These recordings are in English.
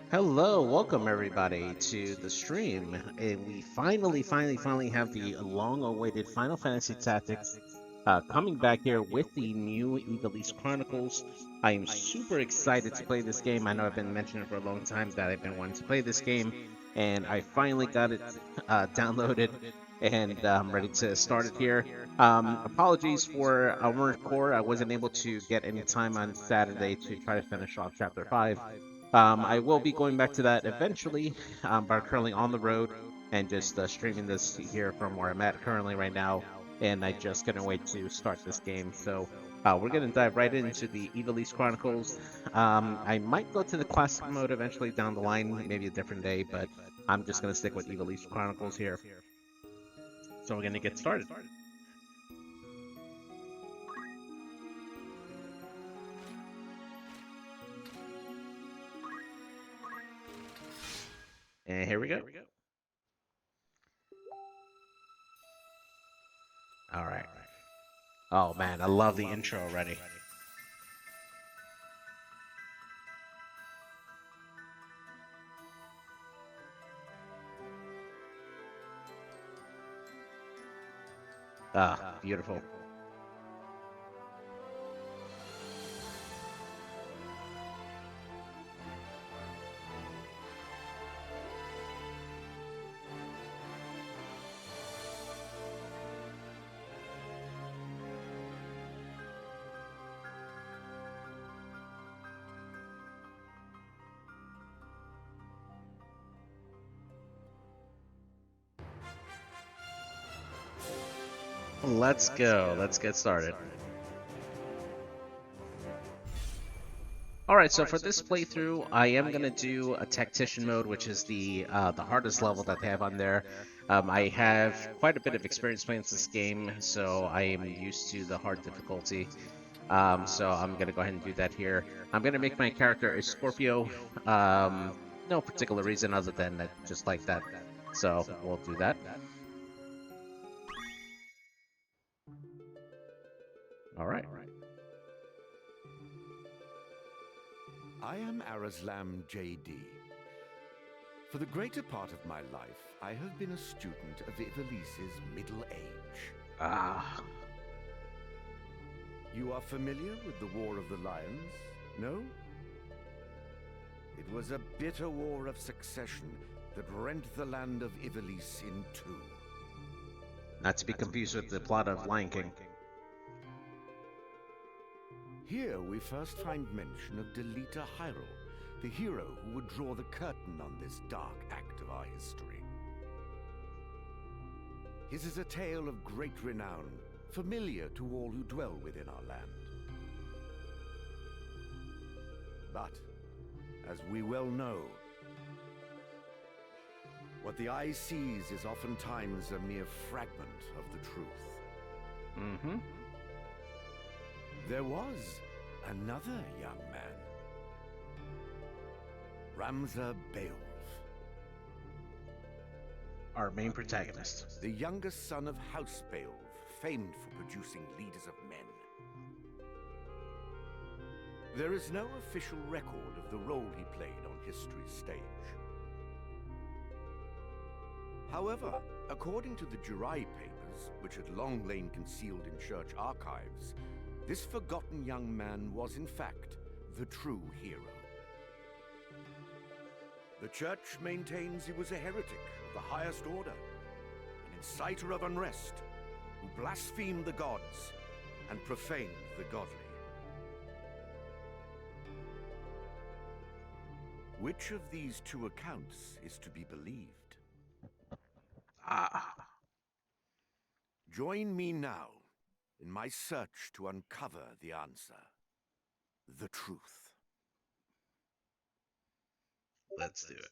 Hello, welcome everybody to the stream. And we finally have the long-awaited Final Fantasy Tactics coming back here with the new Ivalice Chronicles. I am super excited to play this game. I know I've been mentioning for a long time that I've been wanting to play this game, and I finally got it downloaded and I'm ready to start it here. Apologies for Armored Core. I wasn't able to get any time on Saturday to try to finish off Chapter 5. I will be going back to that eventually, but I'm currently on the road and just streaming this here from where I'm at currently right now. And I just gonna wait to start this game. So we're gonna dive right into the Ivalice Chronicles. I might go to the classic mode eventually down the line, maybe a different day, but I'm just gonna stick with Ivalice Chronicles here. So we're gonna get started. And here we go. All right. Oh man, I love the intro already. Ah, beautiful. Let's go. Let's get started. All right, so for this playthrough, I am gonna do a tactician mode, which is the hardest level that they have on there. I have quite a bit of experience playing this game, so I am used to the hard difficulty. So I'm gonna go ahead and do that here. I'm gonna make my character a Scorpio. No particular reason other than that, just like that. So we'll do that. All right. I am Arazlam J.D. For the greater part of my life, I have been a student of Ivalice's middle age. Ah. You are familiar with the War of the Lions? No? It was a bitter war of succession that rent the land of Ivalice in two. Not to be confused with the plot of Lion King. Here we first find mention of Delita Hyrule, the hero who would draw the curtain on this dark act of our history. His is a tale of great renown, familiar to all who dwell within our land. But, as we well know, what the eye sees is oftentimes a mere fragment of the truth. Mm-hmm. There was another young man, Ramza Beowulf, Our main protagonist. the youngest son of House Beowulf, famed for producing leaders of men. There is no official record of the role he played on history's stage. However, according to the Jirai papers, which had long lain concealed in church archives, this forgotten young man was in fact the true hero. The church maintains he was a heretic of the highest order, an inciter of unrest, who blasphemed the gods and profaned the godly. Which of these two accounts is to be believed? Ah. Join me now in my search to uncover the answer. The truth. Let's do it.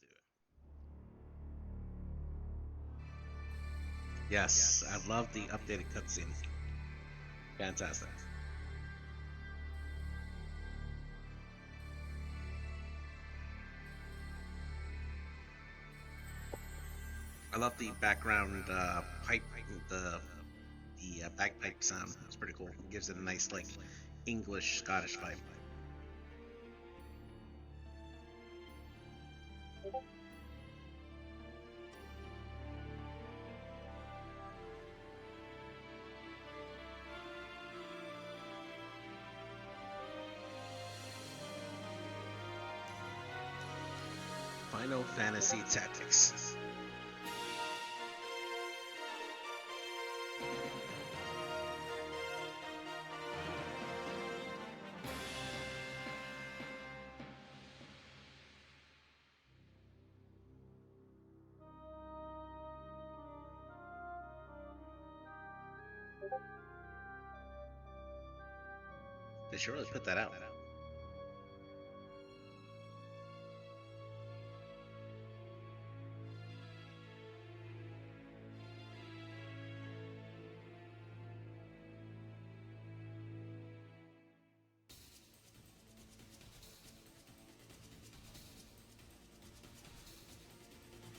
Yes, I love the updated cutscene. Fantastic. I love the background pipe, the bagpipe sound. It's pretty cool. It gives it a nice like English Scottish vibe. Final Fantasy Tactics. They should really put that out.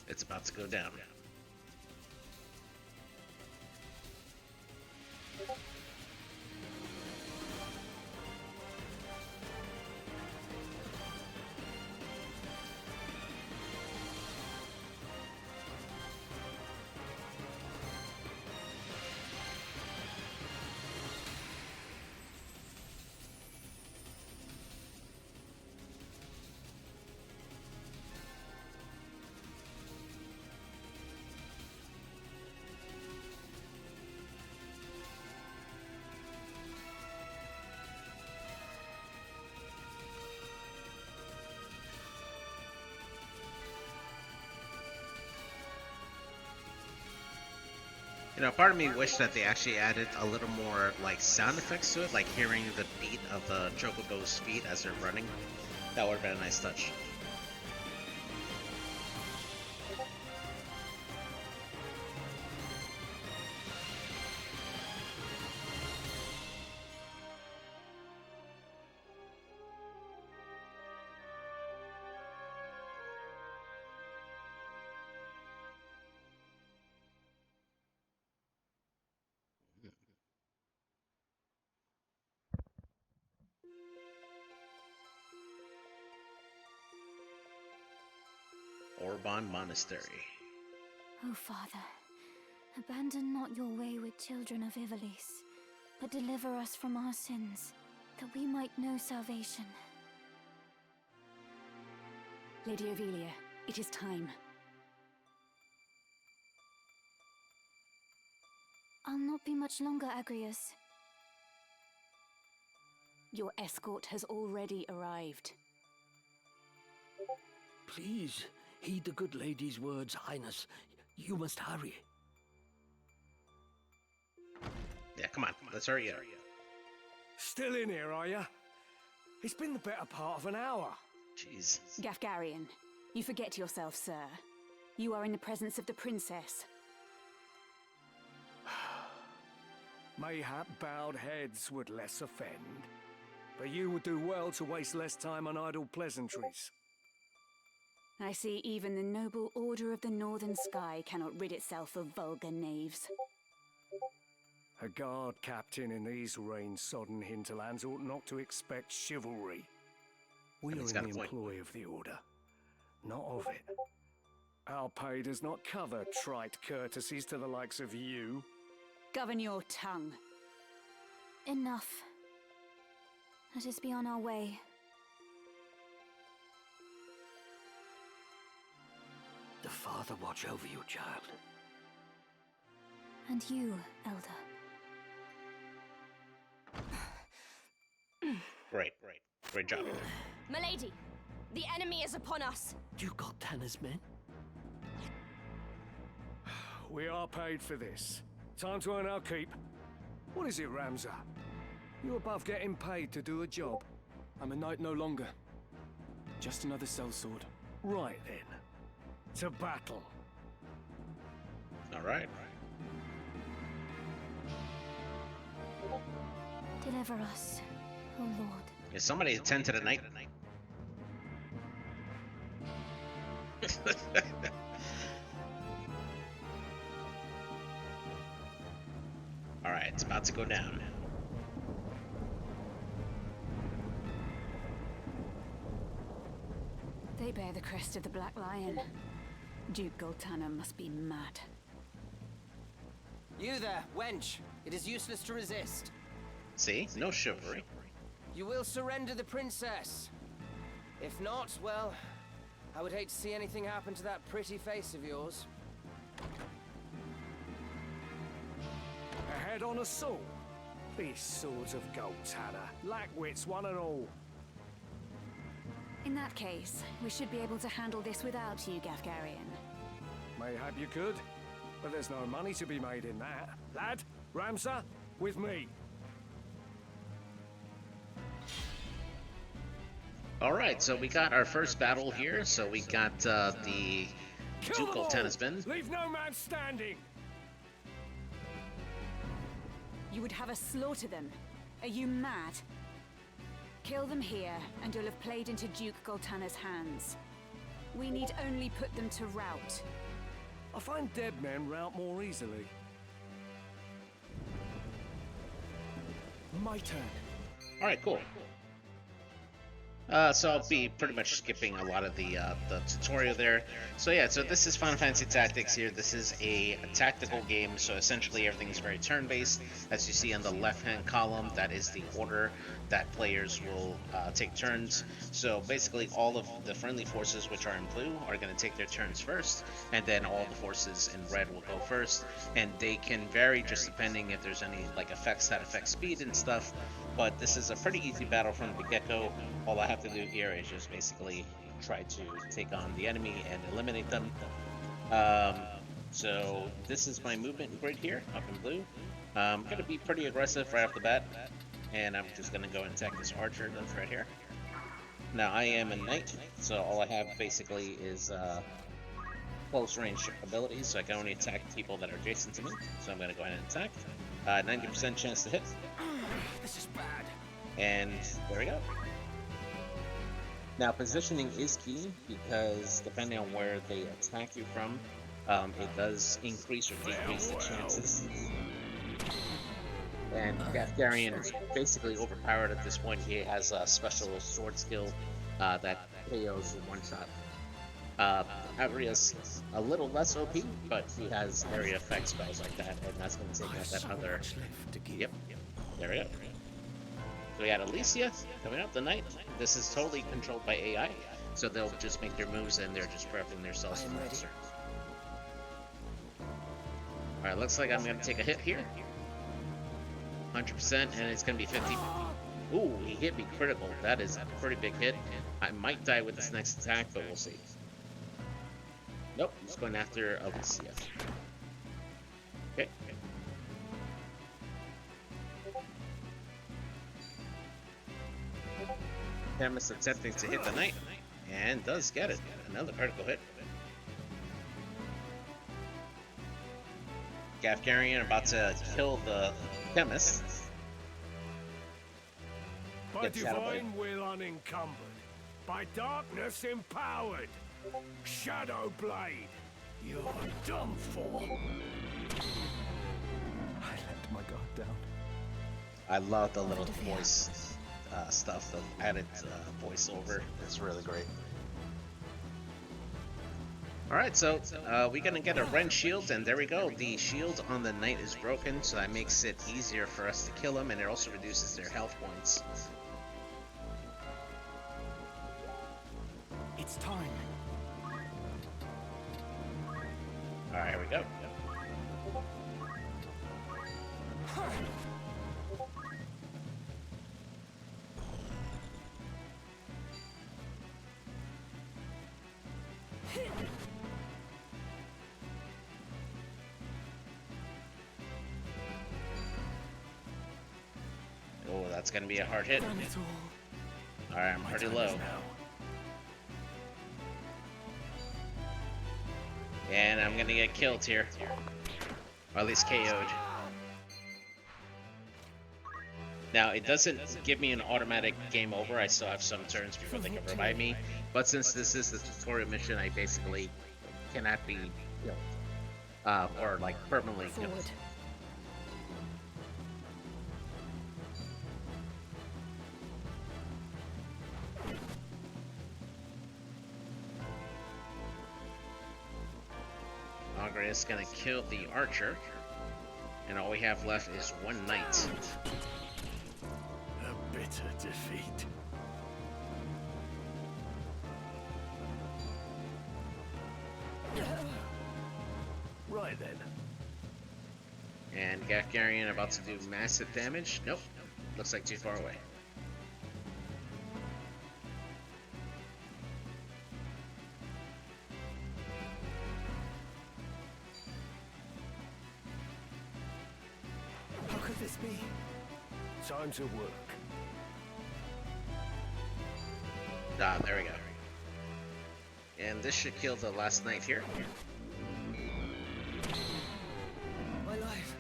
It's about to go down. You know, part of me wished that they actually added a little more like sound effects to it, like hearing the beat of the Chocobo's feet as they're running. That would have been a nice touch. Orban Monastery. O Father, abandon not your wayward children of Ivalice, but deliver us from our sins, that we might know salvation. Lady Ovelia, it is time. I'll not be much longer, Agrius. Your escort has already arrived. Please, heed the good lady's words, Highness. You must hurry. Yeah, come on, let's hurry up. Still in here, are you? It's been the better part of an hour. Jeez. Gafgarian, you forget yourself, sir. You are in the presence of the princess. Mayhap bowed heads would less offend, but you would do well to waste less time on idle pleasantries. I see even the noble Order of the Northern Sky cannot rid itself of vulgar knaves. A guard captain in these rain-sodden hinterlands ought not to expect chivalry. We are in the employ of the Order, not of it. Our pay does not cover trite courtesies to the likes of you. Govern your tongue. Enough. Let us be on our way. The Father watch over you, child. And you, Elder. Great job. Milady, the enemy is upon us. You got Tanner's men? We are paid for this. Time to earn our keep. What is it, Ramza? You above getting paid to do a job? I'm a knight no longer. Just another sellsword. Right then. To battle. All right. Deliver us, O Lord. Is somebody attend to the night? All right, it's about to go down. They bear the crest of the Black Lion. Duke Goltana must be mad. You there, wench. It is useless to resist. See? No chivalry. You will surrender the princess. If not, well, I would hate to see anything happen to that pretty face of yours. A head on a saw? These swords of gold, Tanner. Lack wits, one and all. In that case, we should be able to handle this without you, Gafgarian. Mayhap you could, but there's no money to be made in that. Lad, Ramsar, with me. All right, so we got our first battle here. So we got the Ducal Tennisman. Leave no man standing. You would have us slaughter them? Are you mad? Kill them here, and you'll have played into Duke Goltana's hands. We need only put them to rout. I find dead men rout more easily. My turn. All right, cool. So I'll be pretty much skipping a lot of the tutorial there. So yeah, so this is Final Fantasy Tactics here. This is a tactical game, so essentially everything is very turn-based. As you see on the left-hand column, that is the order that players will take turns. So basically all of the friendly forces, which are in blue, are going to take their turns first, and then all the forces in red will go first. And they can vary just depending if there's any like effects that affect speed and stuff. But this is a pretty easy battle from the get-go. All I have to do here is just basically try to take on the enemy and eliminate them. So this is my movement grid here, up in blue. I'm going to be pretty aggressive right off the bat, and I'm just going to go and attack this archer that's right here. Now I am a knight, so all I have basically is close range abilities, so I can only attack people that are adjacent to me. So I'm going to go ahead and attack. 90% chance to hit. This is bad. And there we go. Now positioning is key, because depending on where they attack you from, it does increase or decrease the chances. And Gafgarian is basically overpowered at this point. He has a special sword skill that KOs one shot. Avria's a little less OP, but he has area effect spells like that, and that's going to take out that other. Yep, there we go. So we got Alicia coming up, the knight. This is totally controlled by AI, so they'll just make their moves and they're just prepping themselves for the turn. Alright, looks like I'm going to take a hit here. 100%, and it's going to be 50. Ooh, he hit me critical. That is a pretty big hit. I might die with this next attack, but we'll see. Nope, he's going after Alicia. Okay. Camus attempting to hit the knight, and does get it. Another critical hit. Gafgarian about to kill the chemist. By divine will unencumbered, by darkness empowered. Shadow Blade, you're done for. I let my guard down. I love the little voice stuff, the added voiceover. It's really great. Alright, so we're gonna get a Ren shield, and there we go. The shield on the knight is broken, so that makes it easier for us to kill him, and it also reduces their health points. It's time. Alright, here we go. Oh, that's gonna be a hard hit. Alright, I'm pretty low. And I'm gonna get killed here. Or at least KO'd. Now, it doesn't give me an automatic game over. I still have some turns before they can revive me. But since this is the tutorial mission, I basically cannot be killed. Or like permanently killed. Ogre is gonna kill the archer, and all we have left is one knight. A bitter defeat. Right then. And Gafgarian about to do massive damage. Nope. Looks like too far away. How could this be? Time to work. Ah, there we go. And this should kill the last knight here. My life.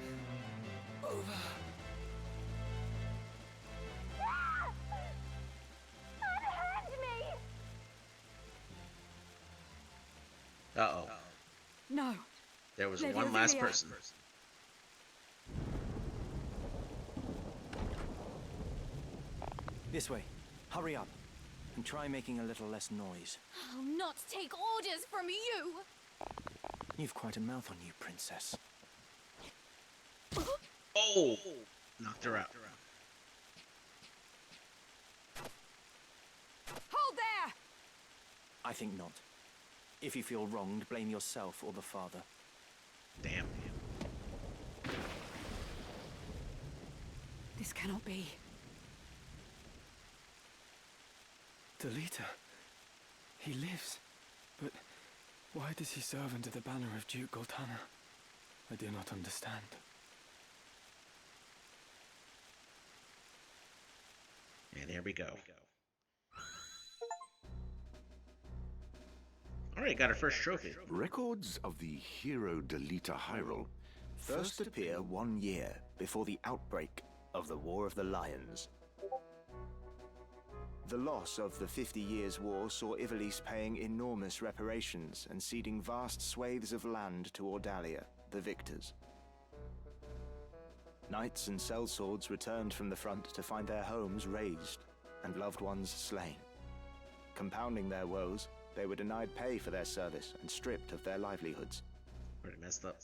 Over. Unhand me! Uh-oh. No. There was Lady one last Ivalice. person. This way. Hurry up. And try making a little less noise. I'll not take orders from you! You've quite a mouth on you, princess. Oh! Knocked her out. Hold there! I think not. If you feel wronged, blame yourself or the father. Damn. This cannot be. Delita. He lives. But why does he serve under the banner of Duke Goltana? I do not understand. And here we go. Alright, got our first trophy. Records of the hero Delita Hyrule First appear 1 year before the outbreak of the War of the Lions. The loss of the 50 Years' War saw Ivalice paying enormous reparations and ceding vast swathes of land to Ordalia, the victors. Knights and sellswords returned from the front to find their homes razed and loved ones slain. Compounding their woes, they were denied pay for their service and stripped of their livelihoods. Pretty messed up.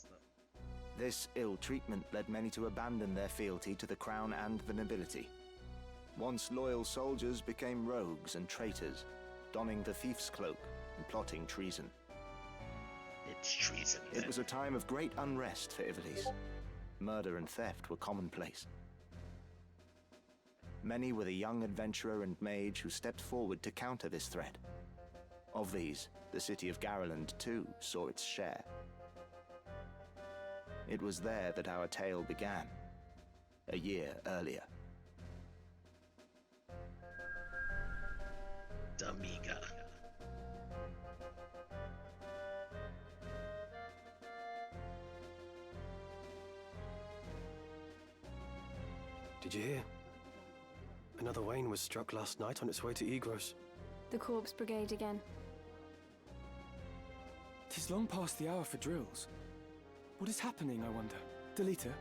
This ill treatment led many to abandon their fealty to the crown and the nobility. Once loyal soldiers became rogues and traitors, donning the thief's cloak and plotting treason. It's treason. It was a time of great unrest for Ivalice. Murder and theft were commonplace. Many were the young adventurer and mage who stepped forward to counter this threat. Of these, the city of Garland too saw its share. It was there that our tale began, a year earlier. D'Amiga. Did you hear? Another Wayne was struck last night on its way to Egros. The Corpse Brigade again. 'Tis long past the hour for drills. What is happening, I wonder? Delita,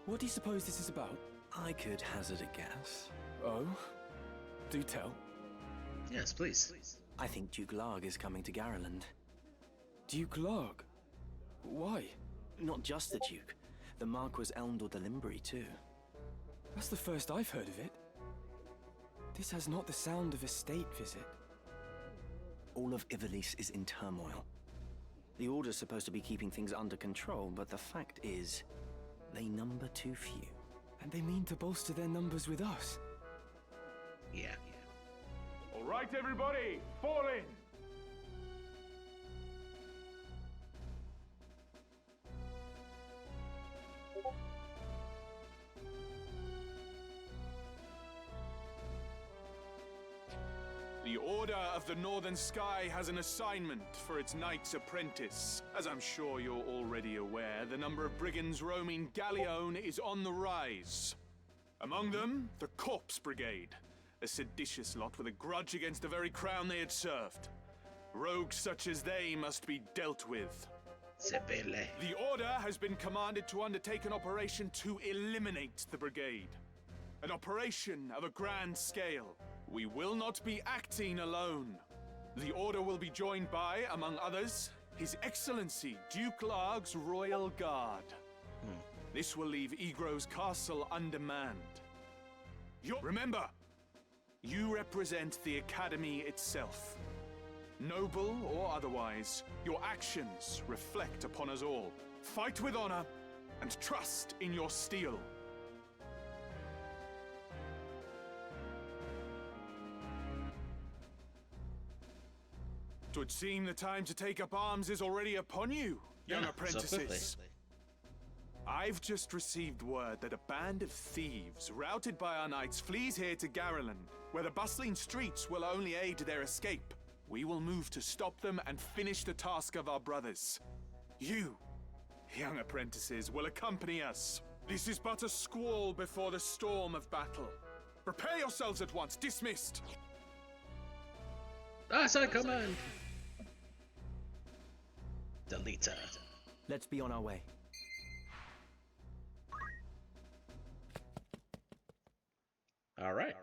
what do you suppose this is about? I could hazard a guess. Oh? Do tell. Yes, please. I think Duke Larg is coming to Garland. Duke Larg? Why? Not just the Duke. The Marquis Elmdor de Limbri, too. That's the first I've heard of it. This has not the sound of a state visit. All of Ivalice is in turmoil. The Order's supposed to be keeping things under control, but the fact is, they number too few. And they mean to bolster their numbers with us. Yeah. All right, everybody, fall in. The Order of the Northern Sky has an assignment for its Knight's Apprentice. As I'm sure you're already aware, the number of brigands roaming Galleon is on the rise. Among them, the Corpse Brigade, a seditious lot with a grudge against the very crown they had served. Rogues such as they must be dealt with. Sebele. The Order has been commanded to undertake an operation to eliminate the brigade. An operation of a grand scale. We will not be acting alone. The Order will be joined by, among others, His Excellency Duke Larg's Royal Guard. This will leave Egros Castle undermanned. Remember, you represent the Academy itself. Noble or otherwise, your actions reflect upon us all. Fight with honor and trust in your steel. 'Twould seem the time to take up arms is already upon you, young apprentices. I've just received word that a band of thieves, routed by our knights, flees here to Garland, where the bustling streets will only aid their escape. We will move to stop them and finish the task of our brothers. You, young apprentices, will accompany us. This is but a squall before the storm of battle. Prepare yourselves at once. Dismissed. As I command. Delita. Let's be on our way. All right.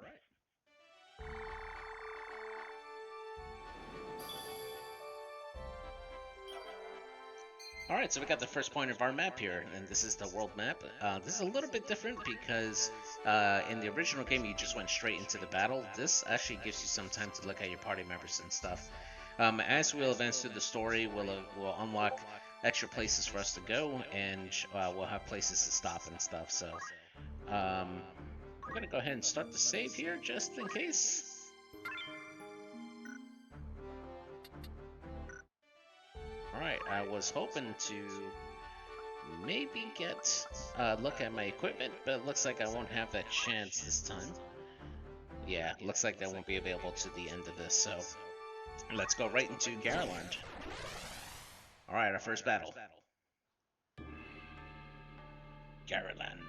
Alright, so we got the first point of our map here, and this is the world map. This is a little bit different because in the original game you just went straight into the battle. This actually gives you some time to look at your party members and stuff. As we'll advance through the story, we'll unlock extra places for us to go, and we'll have places to stop and stuff. So we're gonna go ahead and start the save here, just in case. Alright, I was hoping to maybe get a look at my equipment, but it looks like I won't have that chance this time. Yeah, looks like that won't be available to the end of this, so let's go right into Garland. Alright, our first battle. Garland.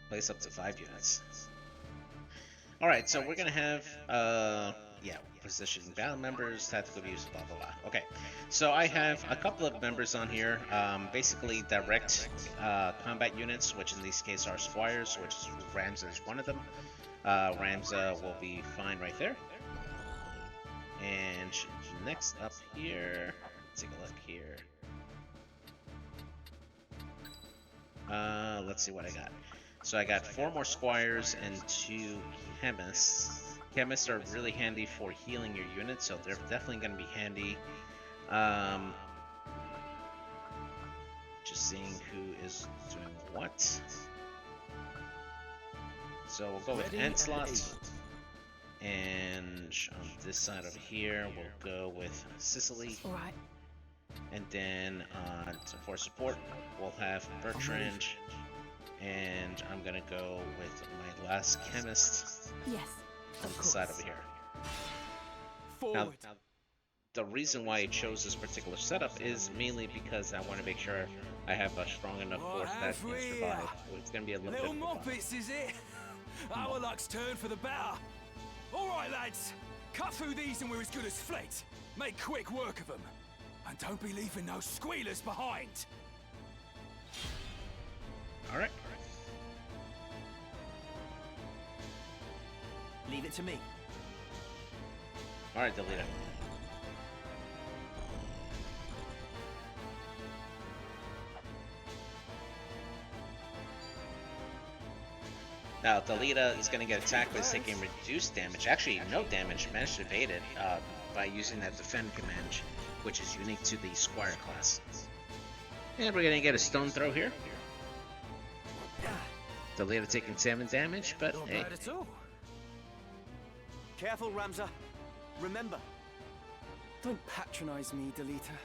Place up to 5 units. Alright, so we're gonna have, position battle members, tactical views, blah blah blah. Okay, so I have a couple of members on here, basically direct combat units, which in this case are squires, which Ramza is one of them. Ramza will be fine right there. And next up here, let's take a look here. Let's see what I got. So I got 4 more squires and 2 chemists. Chemists are really handy for healing your units, so they're definitely going to be handy. Just seeing who is doing what. So we'll go with Ancelot. And on this side over here, we'll go with Sicily. Alright. And then for support, we'll have Bertrand. And I'm gonna go with my last chemist. Yes. On the side over here. Now, the reason why I chose this particular setup is mainly because I want to make sure I have a strong enough force that can survive. So it's gonna be a little bit moppets, is it? Our luck's turned for the better. All right, lads, cut through these and we're as good as fled. Make quick work of them, and don't be leaving no squealers behind. All right. Leave it to me. Alright, Delita. Now, Delita is going to get attacked by taking reduced damage. Actually, no damage. Managed to evade it by using that defend command, which is unique to the Squire class. And we're going to get a stone throw here. Delita taking 7 damage, but Not hey. bad at all. Careful, Ramza. Remember. Don't patronize me, Delita.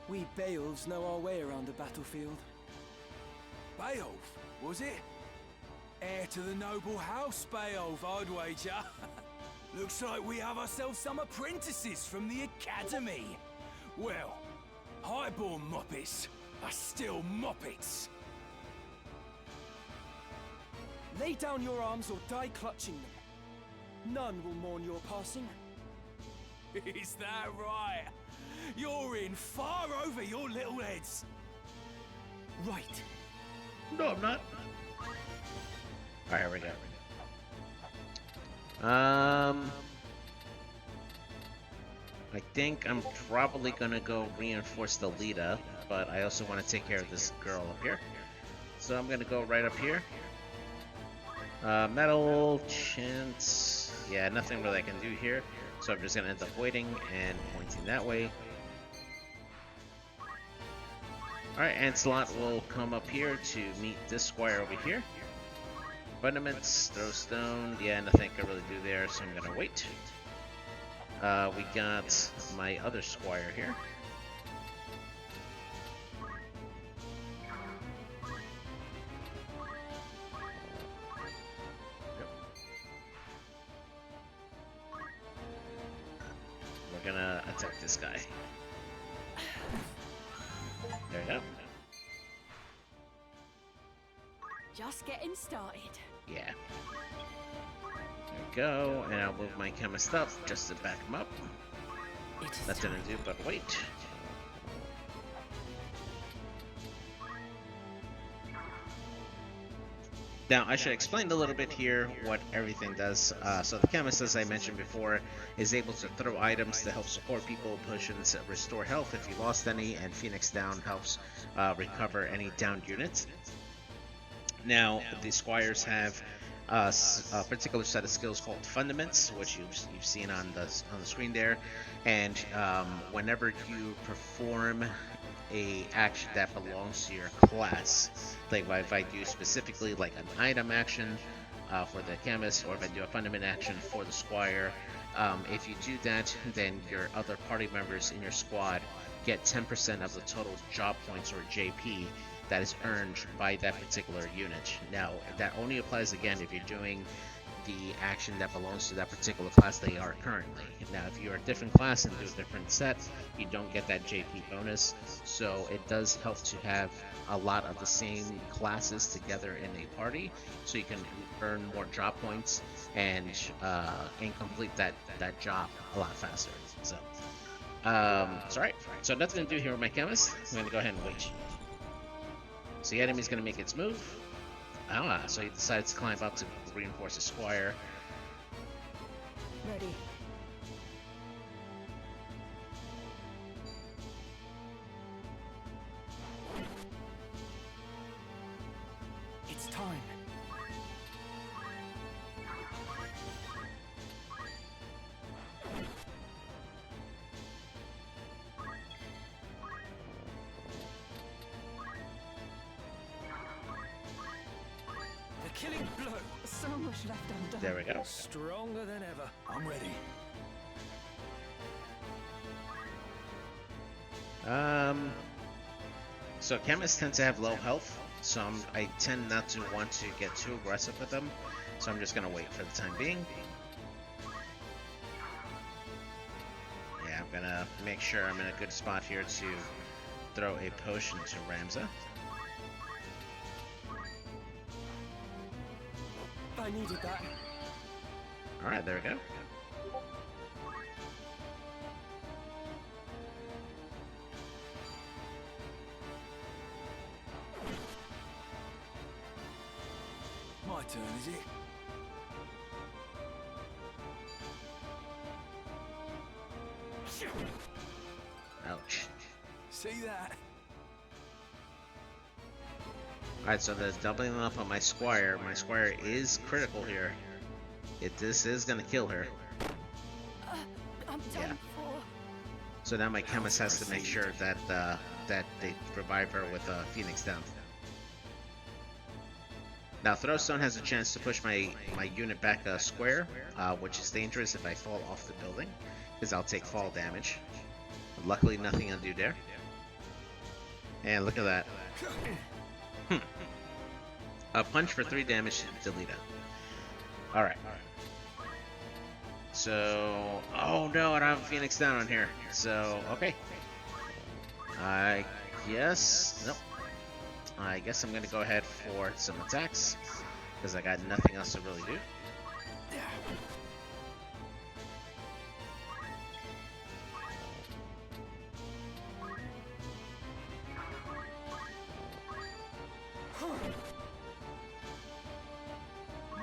We Beowulfs know our way around the battlefield. Beowulf, was it? Heir to the noble house, Beowulf, I'd wager. Looks like we have ourselves some apprentices from the academy. Well, highborn moppets are still moppets. Lay down your arms or die clutching them. None will mourn your passing. Is that right? You're in far over your little heads. Right. No, I'm not. Alright, here we go. I think I'm probably gonna go reinforce the Delita, but I also want to take care of this girl up here. So I'm gonna go right up here. Metal, chance. Yeah, nothing really I can do here. So I'm just gonna end up waiting and pointing that way. Alright, Ancelot will come up here to meet this squire over here. Fundaments, throw stone. Yeah, nothing I can really do there, so I'm gonna wait. We got my other squire here. We're gonna attack this guy. There we go. Just getting started. Yeah. There we go, and I'll move my chemist up just to back him up. Nothing to do but wait. Now, I should explain a little bit here what everything does. So the chemist, as I mentioned before, is able to throw items to help support people, potions restore health if you lost any, and Phoenix Down helps recover any downed units. Now, the squires have a particular set of skills called Fundaments, which you've seen on the screen there, and whenever you perform a action that belongs to your class, like if I do specifically like an item action for the chemist, or if I do a fundament action for the squire, if you do that, then your other party members in your squad get 10% of the total job points, or JP, that is earned by that particular unit. Now, that only applies again if you're doing the action that belongs to that particular class they are currently. Now, if you're a different class and do a different set, you don't get that JP bonus. So it does help to have a lot of the same classes together in a party, so you can earn more job points and complete that job a lot faster. So, alright. So nothing to do here with my chemist. I'm gonna go ahead and wait. So the enemy's gonna make its move. So he decides to climb up to reinforce his squire. Ready. It's time. Killing blow. So much left undone. There we go. Stronger than ever. I'm ready. So chemists tend to have low health, so I tend not to want to get too aggressive with them. So I'm just gonna wait for the time being. Yeah, I'm gonna make sure I'm in a good spot here to throw a potion to Ramza. I needed that. Alright, there we go. My turn, is it? Ouch. See that? Alright, so the doubling up on my squire. My squire is critical here. This is gonna kill her. I'm done for. So now my chemist has to make sure that that they revive her with Phoenix Down. Now Throwstone has a chance to push my unit back a square, which is dangerous if I fall off the building, because I'll take fall damage. But luckily, nothing undo there. And look at that. A punch for 3 damage to delete it. Alright. So, oh no, I don't have Phoenix Down on here. So, okay. I guess, nope. I guess I'm gonna go ahead for some attacks, because I got nothing else to really do.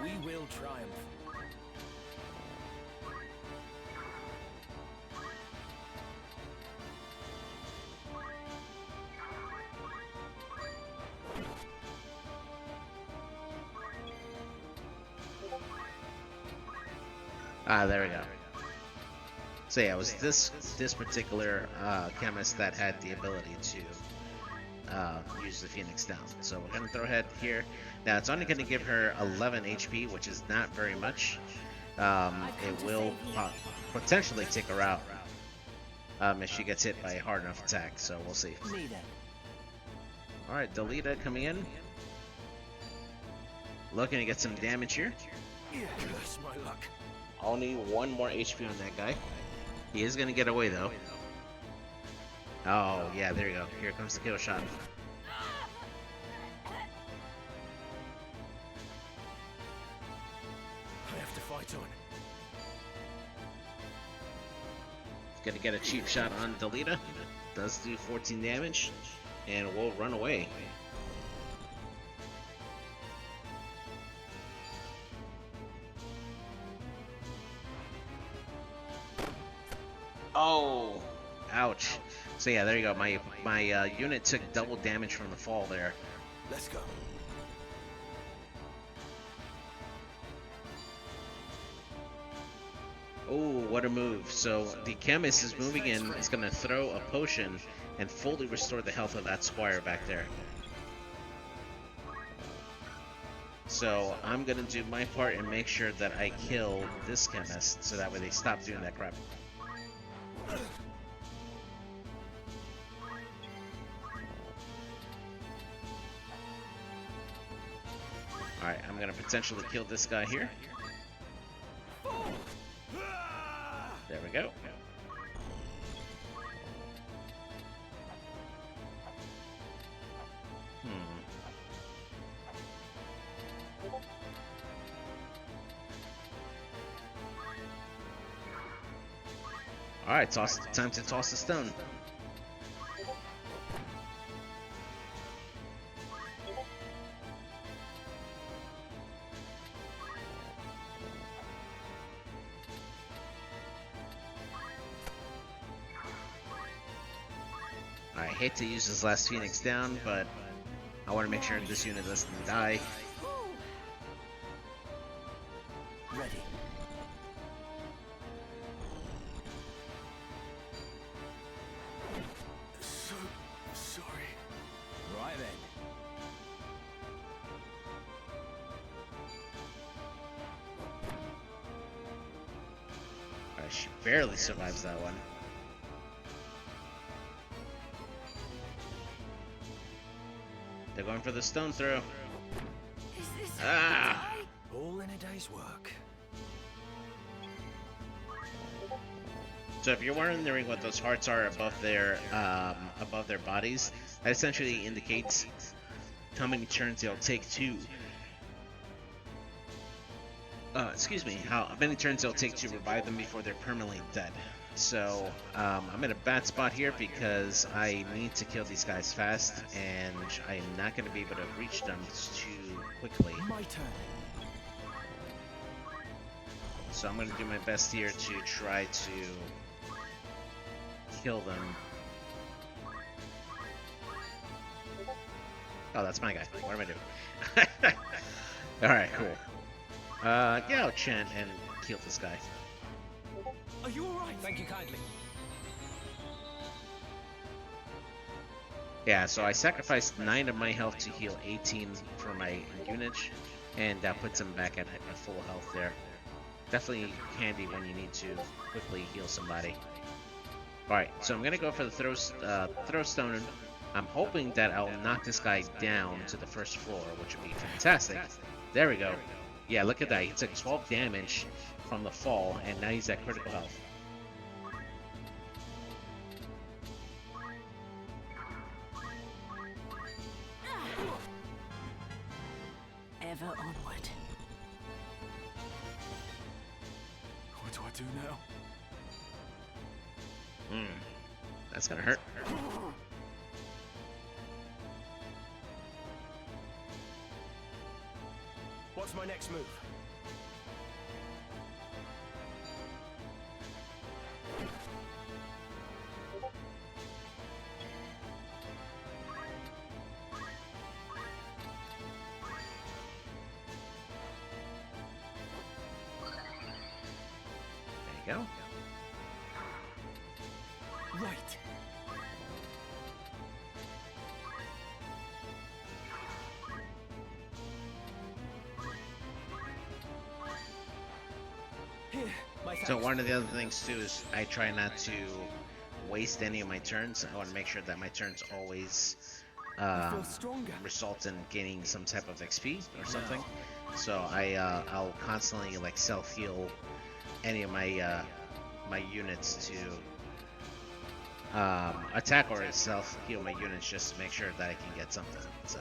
We will triumph. Ah, there we go. So yeah, it was this particular chemist that had the ability to use the Phoenix down. So we're gonna throw ahead here. Now it's only gonna give her 11 HP, which is not very much. It will potentially take her out if she gets hit by a hard enough attack. So we'll see. All right, Delita coming in, looking to get some damage here. Curse my luck. Only 1 more HP on that guy. He is gonna get away though. Oh yeah, there you go. Here comes the kill shot. I have to fight on. Gonna get a cheap shot on Delita. Does do 14 damage, and will run away. Oh, ouch. So yeah, there you go. My unit took double damage from the fall there. Let's go. Oh, what a move. So the chemist is moving in. It's going to throw a potion and fully restore the health of that squire back there. So I'm going to do my part and make sure that I kill this chemist so that way they stop doing that crap. Alright, I'm going to potentially kill this guy here. There we go. Alright, time to toss the stone. I hate to use this last Phoenix down, but I want to make sure this unit doesn't die. Ready. So sorry. Right then. Alright, she barely survives that one. They're going for the stone throw. Ah! All in a day's work. So if you're wondering what those hearts are above their bodies, that essentially indicates how many turns they'll take to. Excuse me, how many turns they'll take to revive them before they're permanently dead. So I'm in a bad spot here because I need to kill these guys fast, and I'm not going to be able to reach them too quickly. My turn. So I'm going to do my best here to try to kill them. Oh, that's my guy. What am I doing? Alright, cool. Yeah, I'll chant and kill this guy. Are you alright? Thank you kindly. Yeah, so I sacrificed 9 of my health to heal 18 for my unit, and that puts him back at full health there. Definitely handy when you need to quickly heal somebody. Alright, so I'm gonna go for the throw stone. I'm hoping that I'll knock this guy down to the first floor, which would be fantastic. There we go. Yeah, look at that. He took 12 damage from the fall, and now he's at critical health. Ever onward. What do I do now? That's gonna hurt. What's my next move? go. Right. Here, my So thanks. one of the other things too is I try not to waste any of my turns. I want to make sure that my turns always I feel stronger. result in gaining some type of XP or something. So I'll constantly like self heal any of my my units to attack or self heal my units just to make sure that I can get something. So.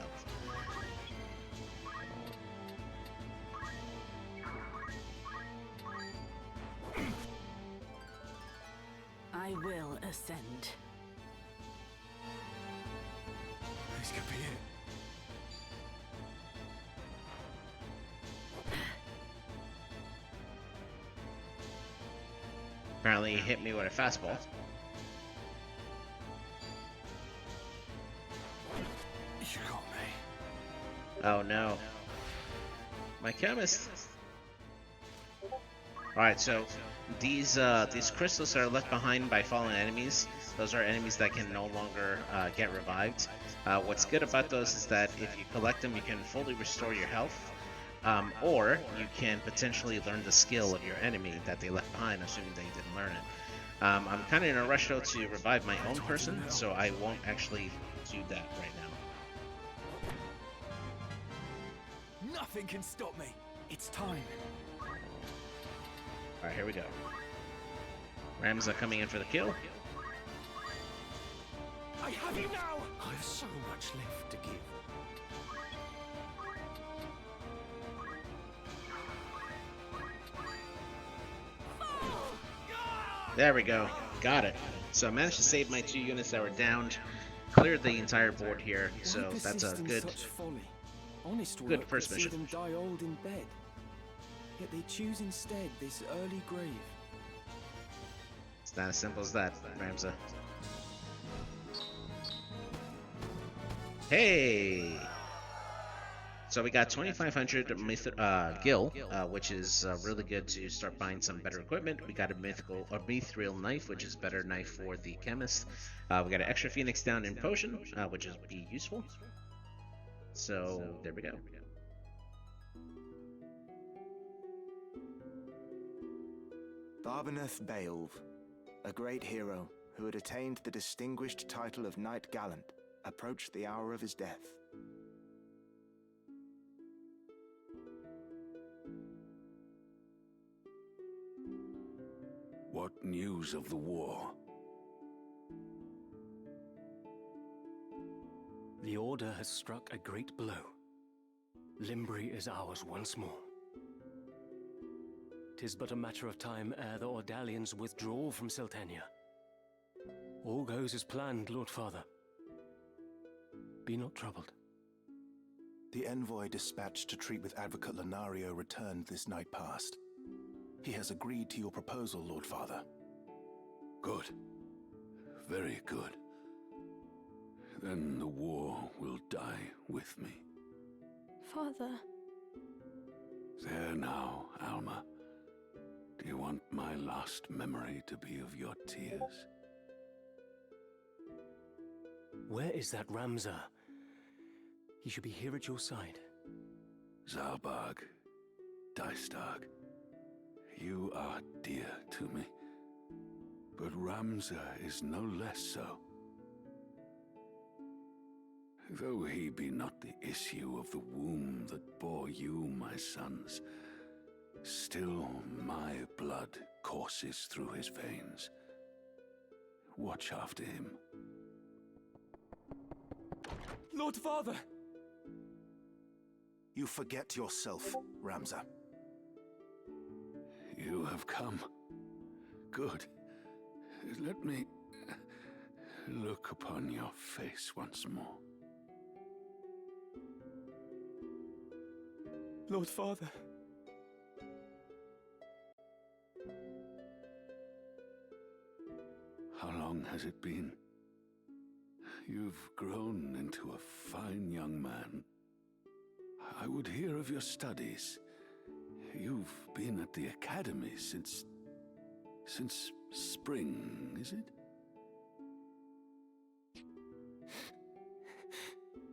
I will ascend. This could be it. Apparently he hit me with a fastball. You got me. Oh no. My chemist. Alright, so these crystals are left behind by fallen enemies. Those are enemies that can no longer get revived. What's good about those is that if you collect them, you can fully restore your health. Or you can potentially learn the skill of your enemy that they left behind, assuming they didn't learn it. I'm kind of in a rush though to revive my own person, so I won't actually do that right now. Nothing can stop me. It's time. Alright, here we go. Ramza coming in for the kill. I have you now! I have so much left to give. There we go. Got it. So I managed to save my 2 units that were downed. Cleared the entire board here, so that's a good first see mission. them die old in bed. Yet they choose instead this early grave. It's not as simple as that, Ramza. Hey! So we got 2,500 gil, which is really good to start buying some better equipment. We got a mithril knife, which is better knife for the chemist. We got an extra phoenix down in potion, which is be useful. So there we go. Barbeneth Beowulf, a great hero who had attained the distinguished title of Knight Gallant, approached the hour of his death. What news of the war? The Order has struck a great blow. Limbri is ours once more. 'Tis but a matter of time ere the Ordalians withdraw from Seltenia. All goes as planned, Lord Father. Be not troubled. The envoy dispatched to treat with Advocate Lenario returned this night past. He has agreed to your proposal, Lord Father. Good. Very good. Then the war will die with me. Father. There now, Alma. Do you want my last memory to be of your tears? Where is that Ramza? He should be here at your side. Zalbag, Dystag, you are dear to me. But Ramza is no less so. Though he be not the issue of the womb that bore you, my sons, still my blood courses through his veins. Watch after him. Lord Father! You forget yourself, Ramza. You have come. Good. Let me look upon your face once more. Lord Father. How long has it been? You've grown into a fine young man. I would hear of your studies. You've been at the academy since Since spring, is it?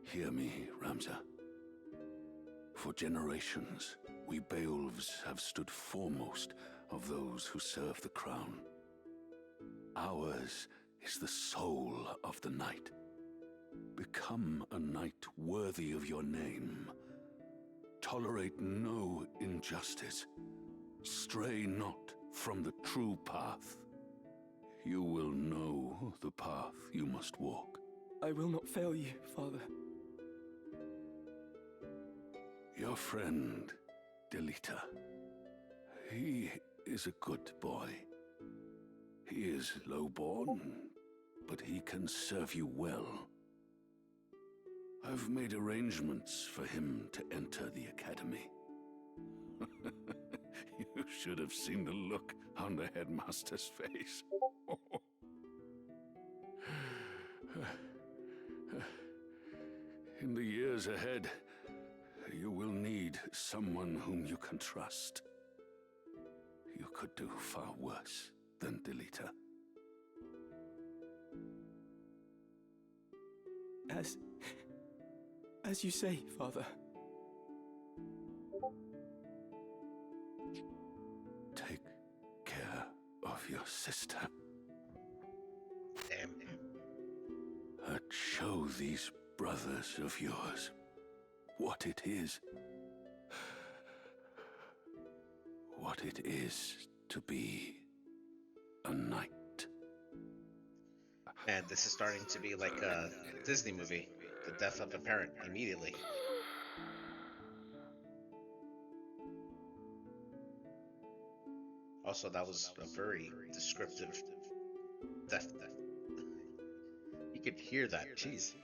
Hear me, Ramza. For generations, we Beowulfs have stood foremost of those who serve the crown. Ours is the soul of the night. Become a knight worthy of your name. Tolerate no injustice. Stray not from the true path. You will know the path you must walk. I will not fail you, Father. Your friend, Delita. He is a good boy. He is lowborn, but he can serve you well. I've made arrangements for him to enter the academy. You should have seen the look on the headmaster's face. In the years ahead, you will need someone whom you can trust. You could do far worse than Delita. As you say, Father. Take care of your sister. Damn. Show these brothers of yours what it is. What it is to be a knight. And this is starting to be like a Disney movie. The death of a parent immediately. Also, that was a very descriptive death. You could hear that. Jeez.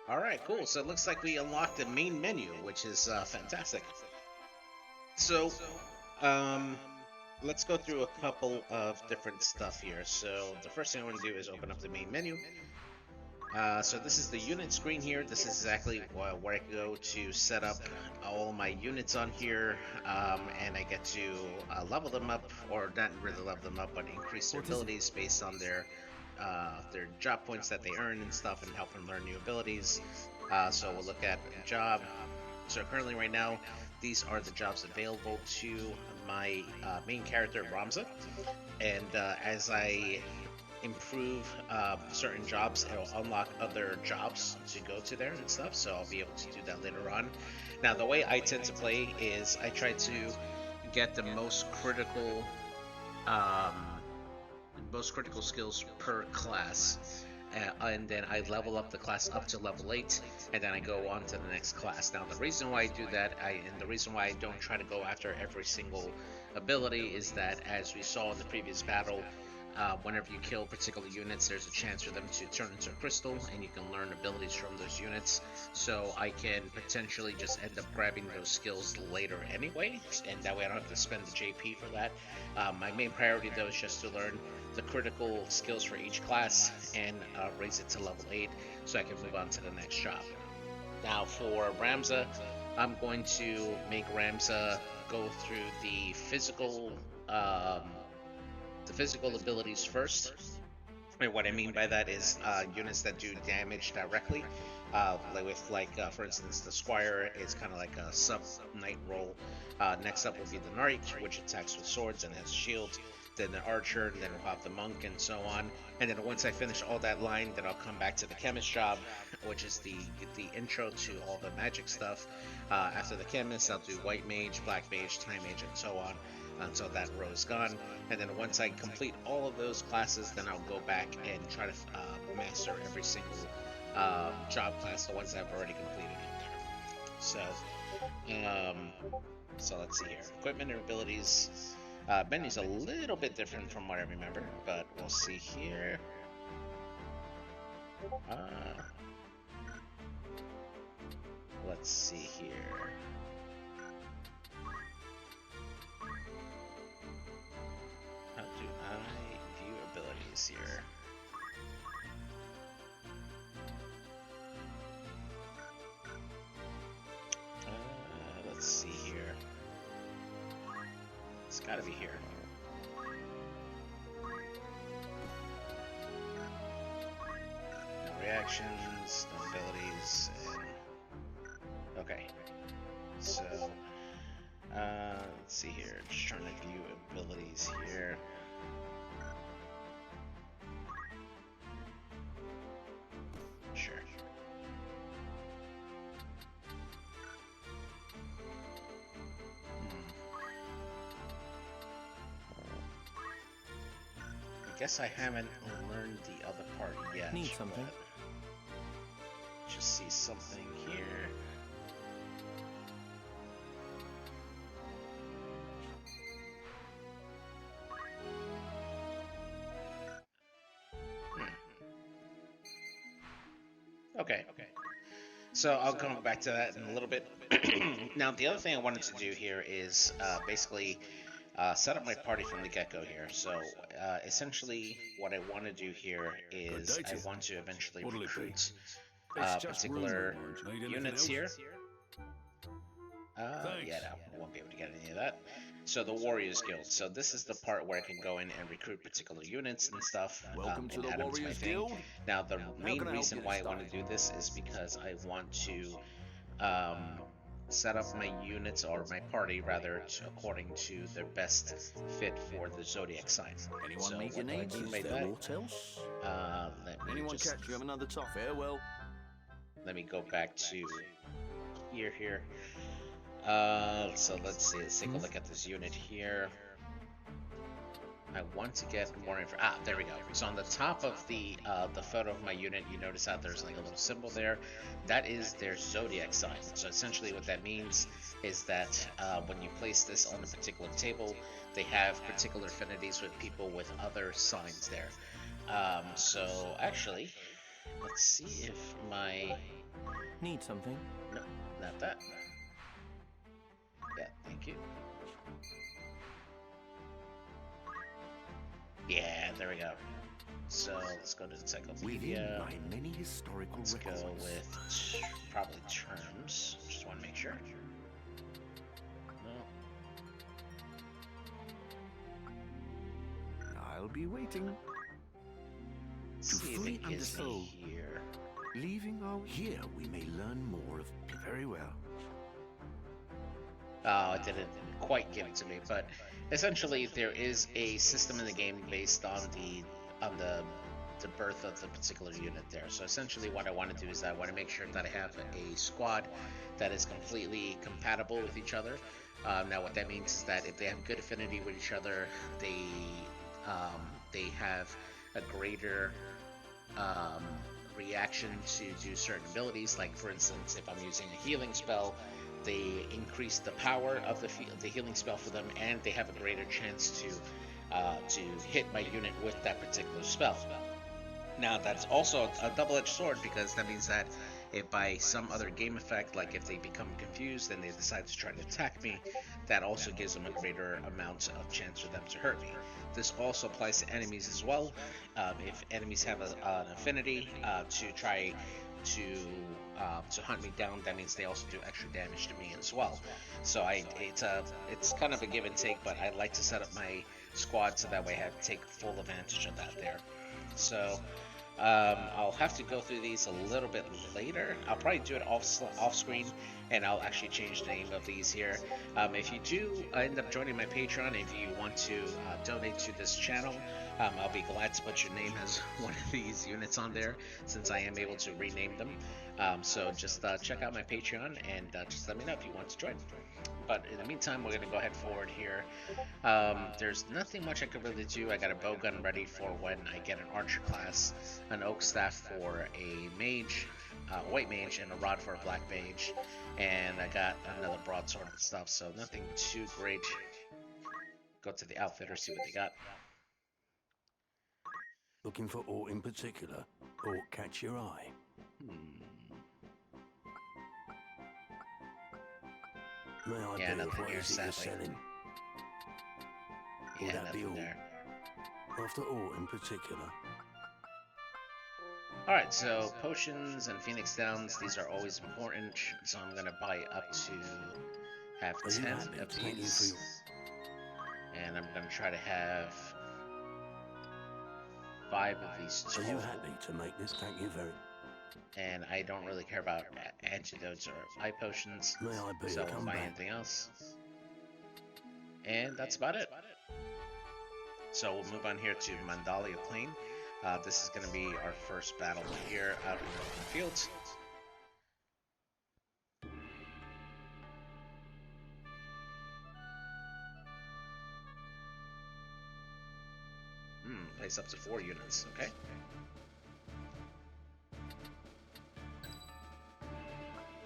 Alright, cool. So it looks like we unlocked the main menu, which is fantastic. So, let's go through a couple of different stuff here. So the first thing I want to do is open up the main menu. So this is the unit screen here. This is exactly where I go to set up all my units on here, and I get to level them up, or not really level them up, but increase their abilities based on their job points that they earn and stuff, and help them learn new abilities. So we'll look at job. So currently right now, these are the jobs available to my main character, Ramza. And as I improve certain jobs, it'll unlock other jobs to go to there and stuff, so I'll be able to do that later on. Now, the way I tend to play is I try to get the most critical skills per class, and then I level up the class up to level 8, and then I go on to the next class. Now, the reason why I do that, and the reason why I don't try to go after every single ability, is that, as we saw in the previous battle, whenever you kill particular units, there's a chance for them to turn into a crystal, and you can learn abilities from those units. So I can potentially just end up grabbing those skills later anyway, and that way I don't have to spend the JP for that. My main priority, though, is just to learn the critical skills for each class and raise it to level 8, so I can move on to the next job. Now, for Ramza, I'm going to make Ramza go through the physical abilities first. And what I mean by that is units that do damage directly. For instance, the Squire is kind of like a sub-knight role. Next up will be the Knight, which attacks with swords and has shield. Then the Archer, and then we'll have the Monk, and so on. And then once I finish all that line, then I'll come back to the Chemist job, which is the intro to all the magic stuff. After the Chemist, I'll do White Mage, Black Mage, Time Mage, and so on, until that row is gone. And then once I complete all of those classes, then I'll go back and try to master every single job class, the ones that I've already completed in there. So let's see here. Equipment and abilities. Menu's a little bit different from what I remember, but we'll see here. Let's see here. How do I view abilities here? Gotta be here. No reactions, no abilities, and... Okay. So, let's see here. Just trying to view abilities here. Sure. I guess I haven't learned the other part yet. Need something? Just see something here. Okay. So I'll come back to that in a little bit. Now, the other thing I wanted to do here is basically set up my party from the get-go here. So essentially, what I want to do here is I want to eventually recruit particular units here. Yeah, no, I won't be able to get any of that. So the Warriors Guild. So this is the part where I can go in and recruit particular units and stuff. Welcome to the add them to my Warriors thing. Guild. Now the main can I help reason you why I this want to time? do this is because I want to set up my units or my party rather according to their best fit for the zodiac sign. Anyone So meet your what do I needs? mean Is by there that? aught else? Let me Anyone just catch you have another top? Farewell. let me go back to here. So let's see. Let's take a look at this unit here. I want to get more info. Ah, there we go. So on the top of the photo of my unit, you notice that there's like a little symbol there. That is their zodiac sign. So essentially, what that means is that when you place this on a particular table, they have particular affinities with people with other signs there. So actually, let's see if my Need something? no, not that. Yeah, thank you. Yeah, there we go. So let's go to the Within encyclopedia. lie many historical Let's records. go with probably terms. Just want to make sure. No. I'll be waiting. Let's To see if fully it gives me understand. here. Leaving our here, we may learn more of. Very well. Oh, it didn't quite give it to me, but essentially there is a system in the game based on the birth of the particular unit there. So essentially what I want to do is I want to make sure that I have a squad that is completely compatible with each other. Now what that means is that if they have good affinity with each other, they have a greater reaction to do certain abilities. Like for instance, if I'm using a healing spell, they increase the power of the healing spell for them, and they have a greater chance to hit my unit with that particular spell. Now that's also a double-edged sword, because that means that if by some other game effect, like if they become confused and they decide to try to attack me, that also gives them a greater amount of chance for them to hurt me. This also applies to enemies as well. If enemies have an affinity to try to hunt me down, that means they also do extra damage to me as well. So it's kind of a give and take, but I like to set up my squad so that way I take full advantage of that there. So I'll have to go through these a little bit later. I'll probably do it off screen, and I'll actually change the name of these here. If you do end up joining my Patreon, if you want to donate to this channel, I'll be glad to put your name as one of these units on there, since I am able to rename them. So just check out my Patreon and just let me know if you want to join. But in the meantime, we're going to go ahead forward here. There's nothing much I could really do. I got a bow gun ready for when I get an archer class, an oak staff for a mage, white mage, and a rod for a black mage, and I got another broadsword and stuff, so nothing too great. Go to the outfitter, see what they got. Looking for aught in particular, or catch your eye. May I Yeah, be of nothing what here, is it you're sadly. selling? Will Yeah, that be nothing all? there. After aught in particular. Alright, so potions and phoenix downs, these are always important, so I'm going to buy up to have Are you 10 happy? of Thank you for these. your... And I'm gonna try to have 5 of these Are total. you happy to make this? Thank you very. And I don't really care about antidotes or eye potions, May I be? so I won't Come buy back. anything else. And that's about it. So we'll move on here to Mandalia Plain. This is going to be our first battle here out in the open field. Place up to 4 units, okay.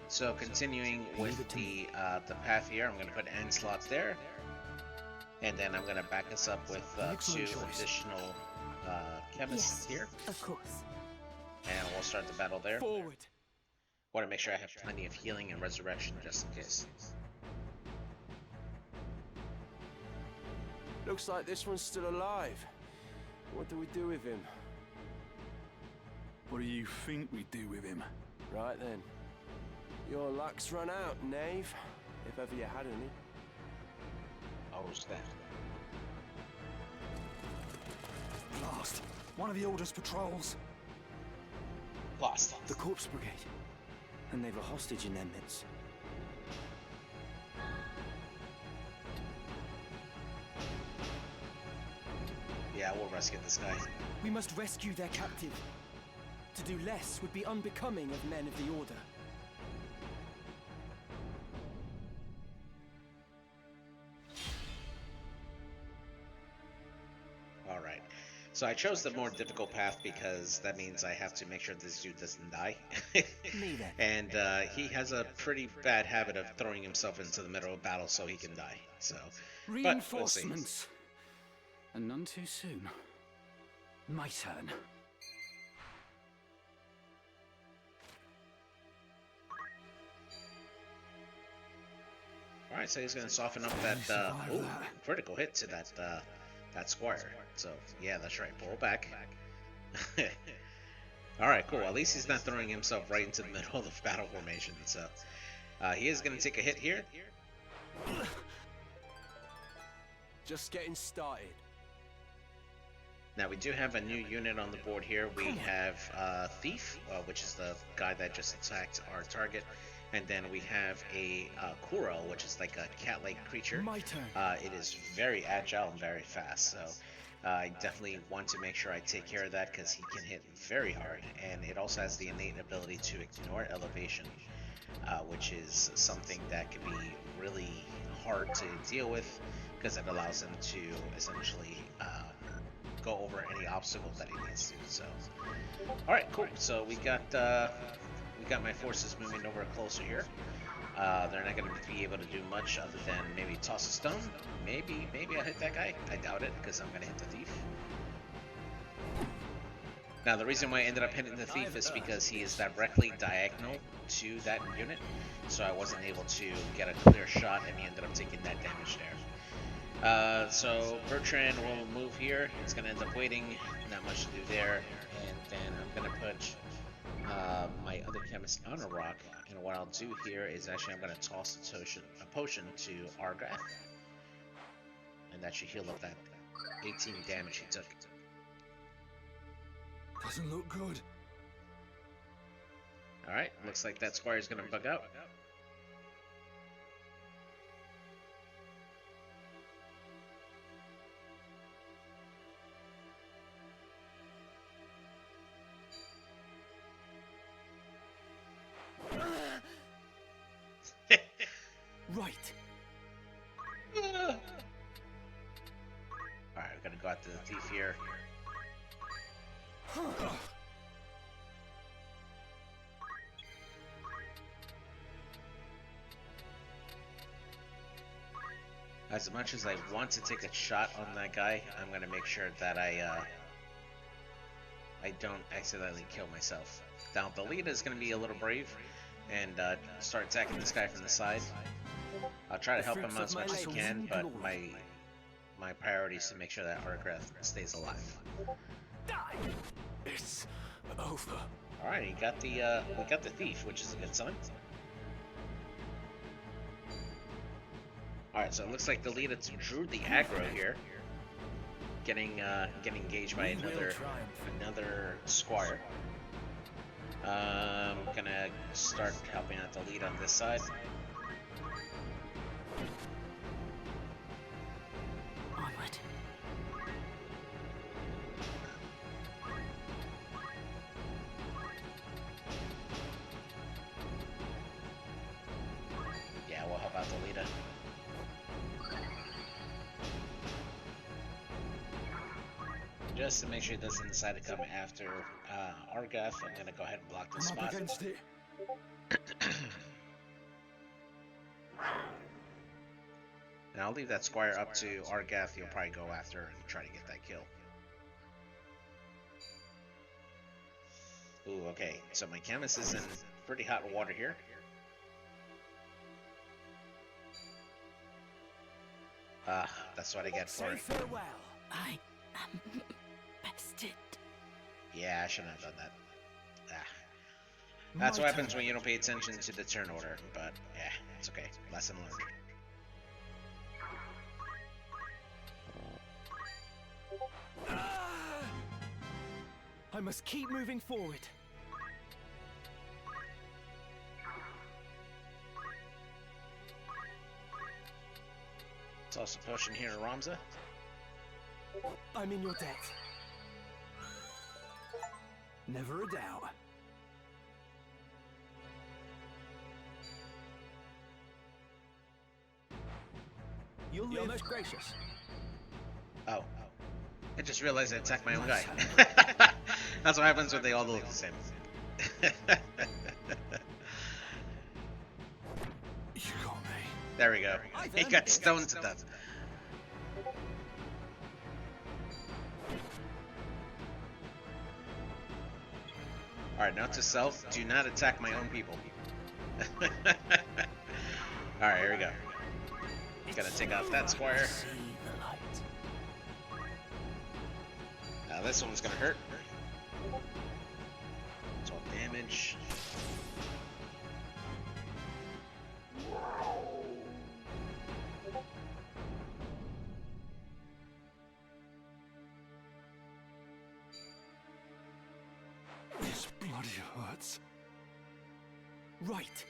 So continuing with the path here, I'm going to put end slots there. And then I'm going to back us up with 2 additional chemists here. Of course. And we'll start the battle there. Forward. Want to make sure I have plenty of healing and resurrection just in case. Looks like this one's still alive. What do we do with him? What do you think we do with him? Right then. Your luck's run out, knave. If ever you had any. Oh, snap. Blast! One of the Order's patrols. Blast. The Corpse Brigade. And they've a hostage in their midst. Yeah, we'll rescue this guy. We must rescue their captive. To do less would be unbecoming of men of the Order. Alright. So I chose the more difficult path because that means I have to make sure this dude doesn't die. And he has a pretty bad habit of throwing himself into the middle of battle so he can die. So, Reinforcements. And none too soon. My turn. Alright, so he's going to soften up that critical hit to that squire. So, yeah, that's right. Pull back. Alright, cool. At least he's not throwing himself right into the middle of the battle formation. So, he is going to take a hit here. Just getting started. Now, we do have a new unit on the board here. We have Thief, which is the guy that just attacked our target. And then we have a Kuro, which is like a cat-like creature. My turn. It is very agile and very fast, so I definitely want to make sure I take care of that because he can hit very hard. And it also has the innate ability to ignore elevation, which is something that can be really hard to deal with because it allows him to essentially go over any obstacle that he needs to. So, all right, cool. So we got my forces moving over closer here. They're not going to be able to do much other than maybe toss a stone. Maybe I'll hit that guy. I doubt it because I'm going to hit the thief. Now the reason why I ended up hitting the thief is because he is directly diagonal to that unit, so I wasn't able to get a clear shot, and he ended up taking that damage there. So Bertrand will move here. He's going to end up waiting. Not much to do there, and then I'm going to put my other chemist on a rock, and what I'll do here is actually I'm going to toss a potion to Argath, and that should heal up that 18 damage he took. Doesn't look good. Alright, looks like that squire's going to bug out. Right. Alright, we're going to go out to the thief here. As much as I want to take a shot on that guy, I'm going to make sure that I don't accidentally kill myself. Now, the lead is going to be a little brave and start attacking this guy from the side. I'll try to help him out as much as I can, but my priority is to make sure that Argath stays alive. It's over. Alright, we got the thief, which is a good sign. Alright, so it looks like the leader drew the aggro here. Getting engaged by another squire. Gonna start helping out the lead on this side. Onward. Yeah, we'll help out the leader. Just to make sure it doesn't decide to come after Argath, I'm gonna go ahead and block this spot. Against it. And I'll leave that squire up to Argath. He'll probably go after and try to get that kill. Ooh, okay. So my chemist is in pretty hot water here. That's what I get for it. Farewell. I am bested. Yeah, I shouldn't have done that. That's what happens when you don't pay attention to the turn order, but yeah, it's okay. Lesson learned. I must keep moving forward. Toss a potion here to Ramza. I'm in your debt. Never a doubt. You're most gracious. Oh. I just realized I attacked my own guy. That's what happens when they all look the same. You got me. There we go. He got stoned to death. Alright, note to self, do not attack my own people. Alright, here we go. Gonna take off that squire. Now this one's gonna hurt. 12 damage. This bloody hurts. Right.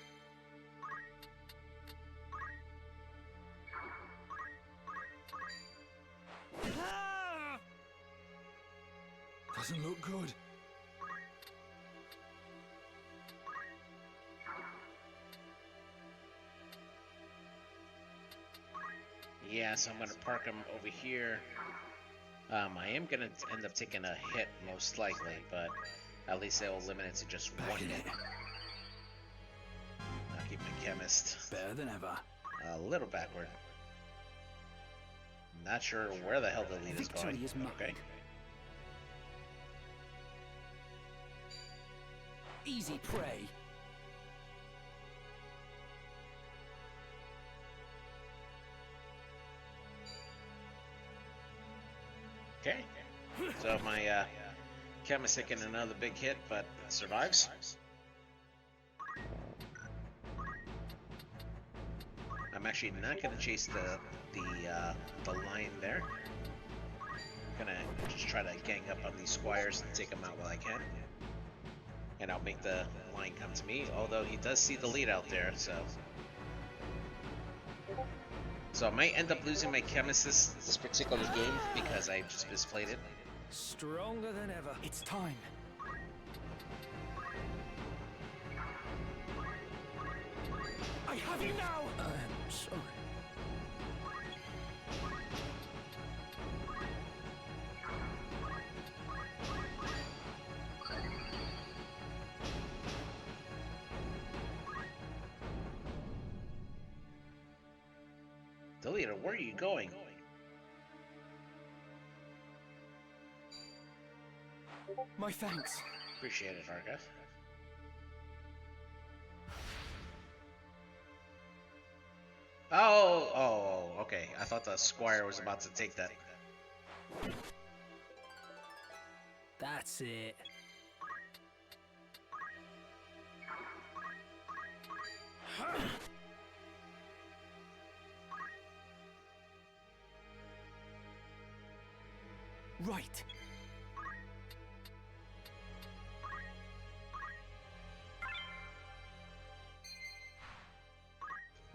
Doesn't look good. Yeah, so I'm gonna park him over here. I am gonna end up taking a hit most likely, but at least they'll limit it to just one hit. I'll keep my chemist Better than ever. a little backward. Not sure where the hell the lead is going. Okay. Easy prey. Okay. So my chemist taking another big hit, but survives. I'm actually not gonna chase the lion there. I'm gonna just try to gang up on these squires and take them out while I can. And I'll make the lion come to me, although he does see the lead out there, so... So I might end up losing my chemist this particular game because I just misplayed it. Stronger than ever. It's time. I have you now! I'm sorry. Delita, where are you going? My thanks. Appreciate it, Argath. Oh, okay. I thought the squire was about to take that. That's it. Right.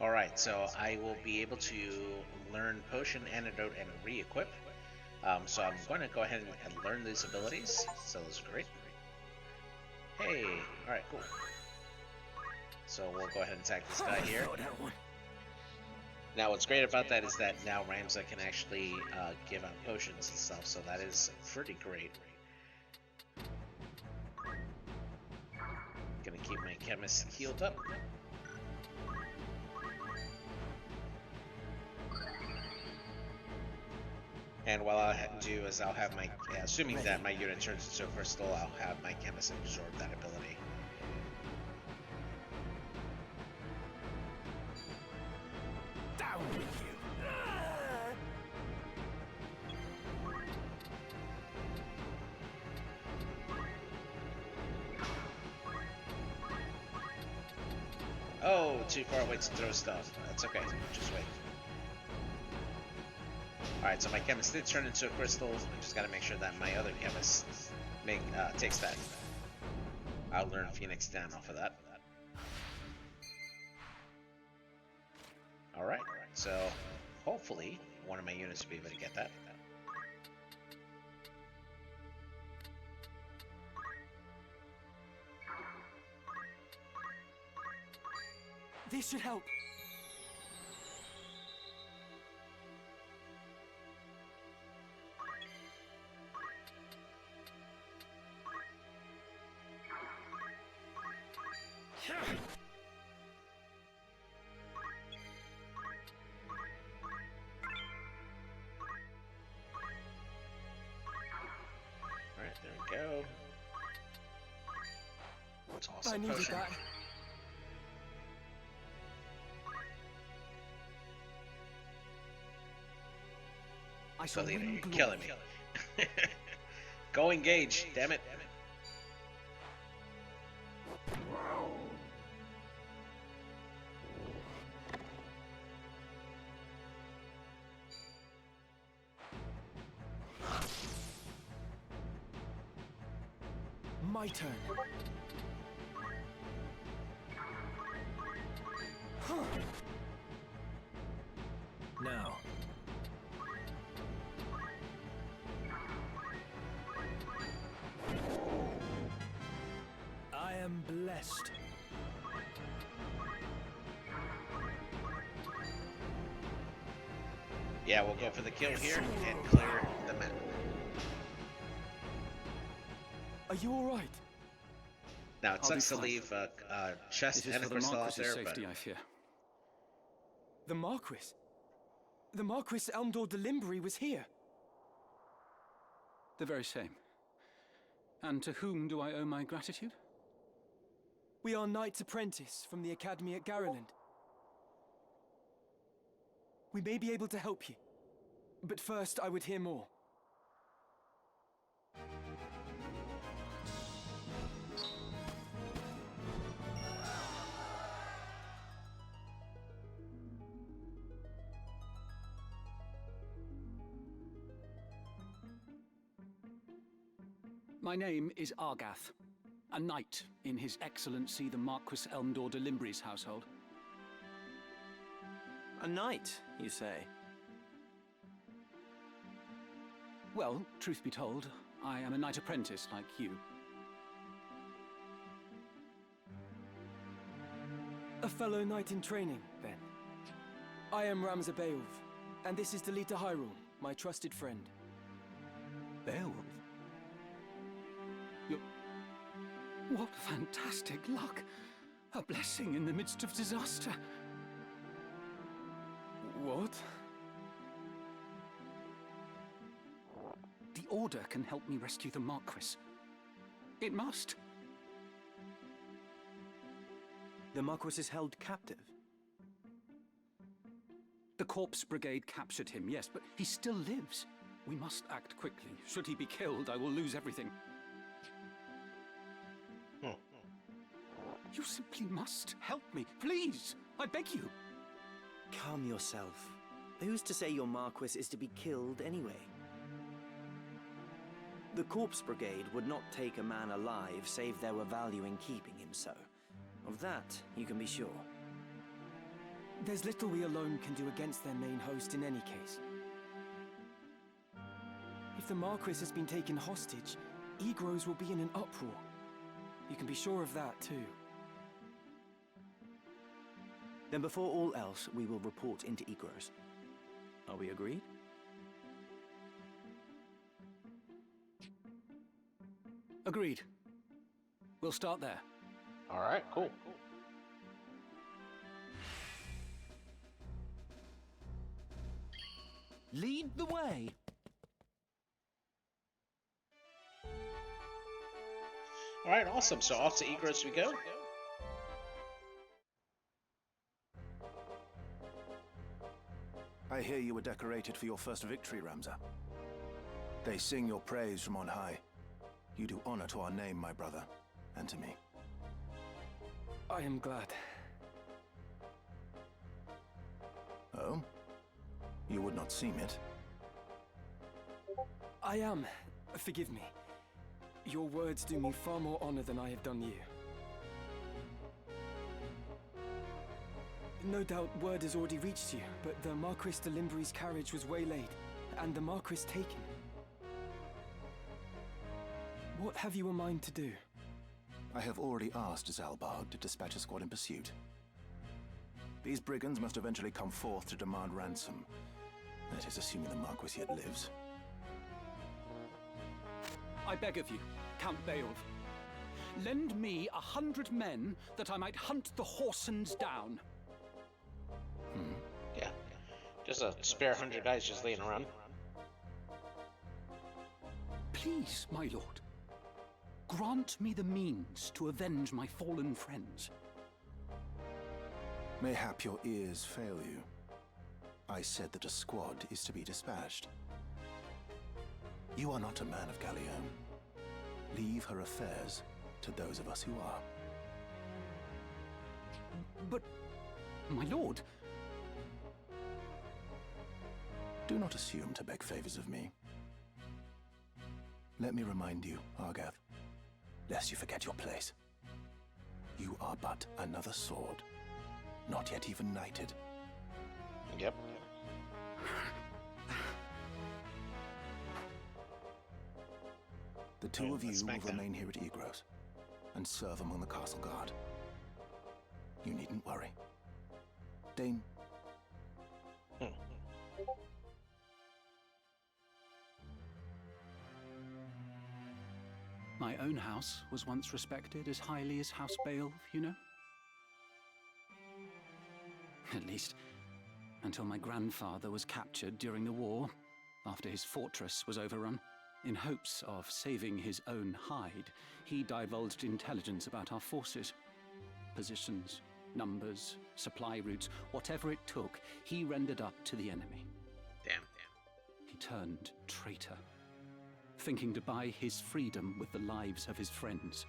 Alright, so I will be able to learn Potion, Antidote, and Re-equip. So I'm going to go ahead and learn these abilities. So those are great. Hey! Alright, cool. So we'll go ahead and attack this guy here. Now what's great about that is that now Ramza can actually give out potions and stuff, so that is pretty great. Gonna keep my chemist healed up. And what I'll do is I'll have my, assuming that my unit turns into a crystal, I'll have my chemist absorb that ability. Down with you! Oh, too far away to throw stuff. That's okay, just wait. Alright, so my chemist did turn into a crystal. I just gotta make sure that my other chemist takes that. I'll learn Phoenix down off of that. Alright, so hopefully one of my units will be able to get that. This should help. Alright, there we go. Toss I a needed potion. that. I shall Believe it, win you're glory. killing me. Go engage, damn it. My turn. Now. I am blessed. Yeah, we'll go for the kill here and clear the map. Are you all right? Now it I'll be sucks to fine. leave a chest It is and a for the crystal out Marquis's there, but safety, I fear. The Marquis? The Marquis Elmdor de Limbri was here. The very same. And to whom do I owe my gratitude? We are Knights Apprentice from the Academy at Garreland. We may be able to help you. But first, I would hear more. My name is Argath, a knight in His Excellency the Marquis Elmdor de Limbri's household. A knight, you say? Well, truth be told, I am a knight apprentice like you. A fellow knight in training, then. I am Ramza Beowulf, and this is Delita Hyrule, my trusted friend. Beowulf? What fantastic luck! A blessing in the midst of disaster. What? The Order can help me rescue the Marquis. It must. The Marquis is held captive. The Corpse Brigade captured him, yes, but he still lives. We must act quickly. Should he be killed, I will lose everything. You simply must help me, please! I beg you! Calm yourself. Who's to say your Marquis is to be killed anyway? The Corpse Brigade would not take a man alive save there were value in keeping him so. Of that, you can be sure. There's little we alone can do against their main host in any case. If the Marquis has been taken hostage, Egros will be in an uproar. You can be sure of that, too. Then before all else, we will report into Egros. Are we agreed? Agreed. We'll start there. All right, cool. Lead the way. All right, awesome. So off to Egros we go. I hear you were decorated for your first victory, Ramza. They sing your praise from on high. You do honor to our name, my brother, and to me. I am glad. Oh? You would not seem it. I am. Forgive me. Your words do me far more honor than I have done you. No doubt word has already reached you, but the Marquis de Limbre's carriage was waylaid, and the Marquis taken. What have you in mind to do? I have already asked Zalbarg to dispatch a squad in pursuit. These brigands must eventually come forth to demand ransom. That is, assuming the Marquis yet lives. I beg of you, Count Beowulf. Lend me 100 men that I might hunt the Horsens down. Yeah, just a spare 100 guys just laying around. Please, my lord, grant me the means to avenge my fallen friends. Mayhap your ears fail you. I said that a squad is to be dispatched. You are not a man of Gallione. Leave her affairs to those of us who are. But, my lord... Do not assume to beg favors of me. Let me remind you, Argath, lest you forget your place. You are but another sword, not yet even knighted. Yep. The two of you will remain here at Egros and serve among the castle guard. You needn't worry. Dane. My own house was once respected as highly as House Beowulf, you know? At least, until my grandfather was captured during the war, after his fortress was overrun. In hopes of saving his own hide, he divulged intelligence about our forces. Positions, numbers, supply routes, whatever it took, he rendered up to the enemy. Damn. He turned traitor, thinking to buy his freedom with the lives of his friends.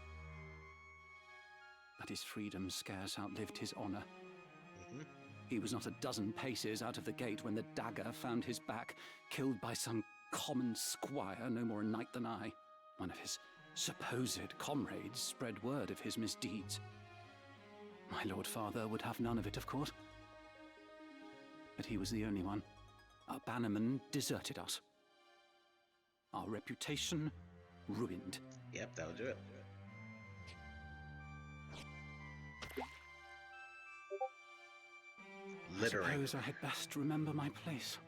But his freedom scarce outlived his honor. He was not a dozen paces out of the gate when the dagger found his back, killed by some common squire, no more a knight than I. One of his supposed comrades spread word of his misdeeds. My lord father would have none of it, of course. But he was the only one. Our bannerman deserted us. Our reputation ruined. Yep, that'll do it. Littering. I suppose I had best remember my place.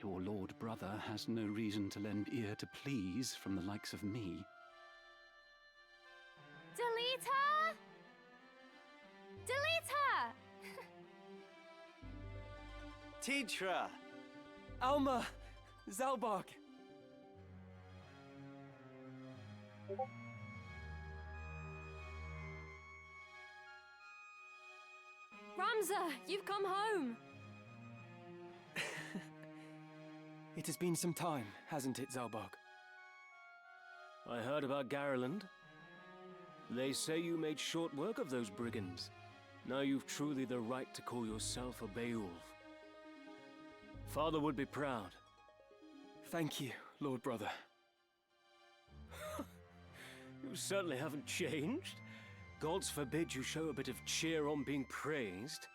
Your lord brother has no reason to lend ear to pleas from the likes of me. Delita! Delita! Tidra! Alma! Zalbarg! Ramza, you've come home! It has been some time, hasn't it, Zalbarg? I heard about Garland. They say you made short work of those brigands. Now you've truly the right to call yourself a Beowulf. Father would be proud. Thank you, Lord Brother. You certainly haven't changed. Gods forbid you show a bit of cheer on being praised.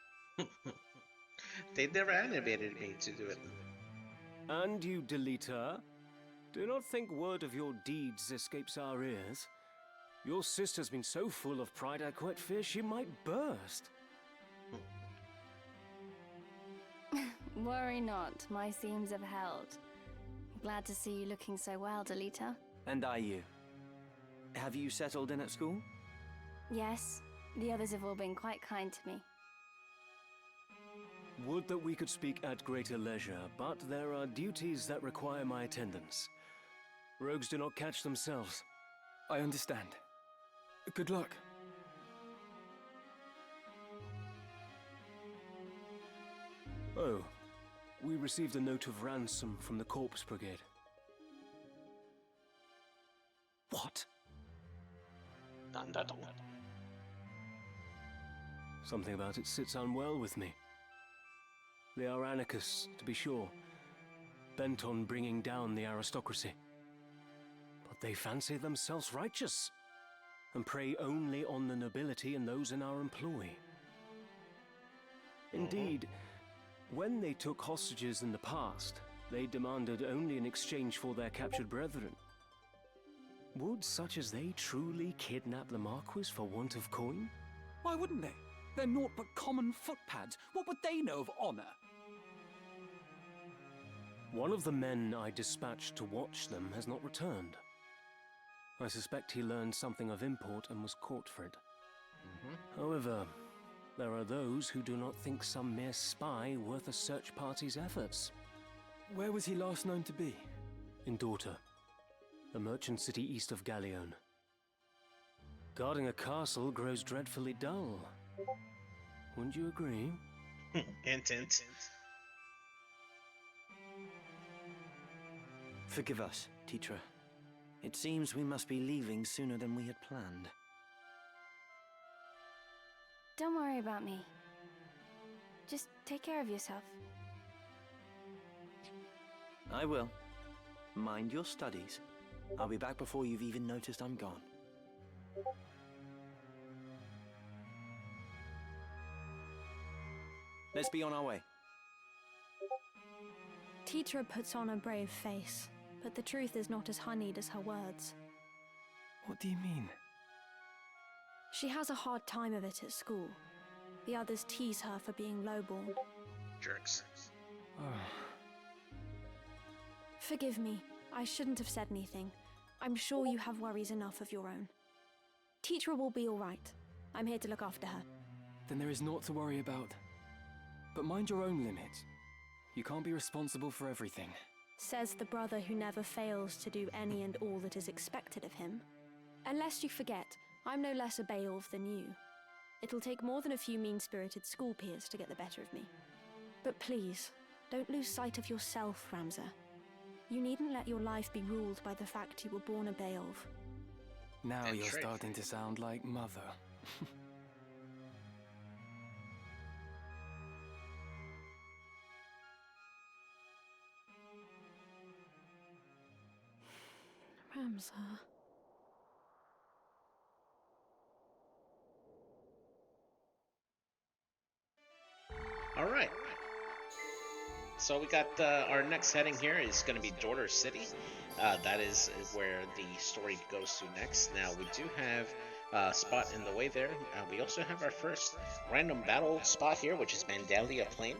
They never animated me to do it. And you, Delita, do not think word of your deeds escapes our ears. Your sister's been so full of pride I quite fear she might burst. Worry not, my seams have held. Glad to see you looking so well, Delita. And are you? Have you settled in at school? Yes, the others have all been quite kind to me. Would that we could speak at greater leisure, but there are duties that require my attendance. Rogues do not catch themselves. I understand. Good luck. Oh, we received a note of ransom from the Corpse Brigade. What? Something about it sits unwell with me. They are anarchists, to be sure, bent on bringing down the aristocracy. But they fancy themselves righteous, and prey only on the nobility and those in our employ. Indeed, when they took hostages in the past, they demanded only in exchange for their captured brethren. Would such as they truly kidnap the Marquis for want of coin? Why wouldn't they? They're naught but common footpads. What would they know of honor? One of the men I dispatched to watch them has not returned. I suspect he learned something of import and was caught for it. However, there are those who do not think some mere spy worth a search party's efforts. Where was he last known to be? In Daughter, a merchant city east of Galleon. Guarding a castle grows dreadfully dull. Wouldn't you agree? Hint, hint. Forgive us, Teacher. It seems we must be leaving sooner than we had planned. Don't worry about me. Just take care of yourself. I will. Mind your studies. I'll be back before you've even noticed I'm gone. Let's be on our way. Teacher puts on a brave face, but the truth is not as honeyed as her words. What do you mean? She has a hard time of it at school. The others tease her for being lowborn. Jerks. Forgive me. I shouldn't have said anything. I'm sure you have worries enough of your own. Teacher will be all right. I'm here to look after her. Then there is naught to worry about. But mind your own limits. You can't be responsible for everything. Says the brother who never fails to do any and all that is expected of him. Unless you forget, I'm no less a Beowulf than you. It'll take more than a few mean-spirited school peers to get the better of me. But please, don't lose sight of yourself, Ramza. You needn't let your life be ruled by the fact you were born a Beowulf. Now you're starting to sound like Mother. Ramza. All right. So we got our next heading here is going to be Daughter City. That is where the story goes to next. Now we do have a spot in the way there. We also have our first random battle spot here, which is Mandalia Plain.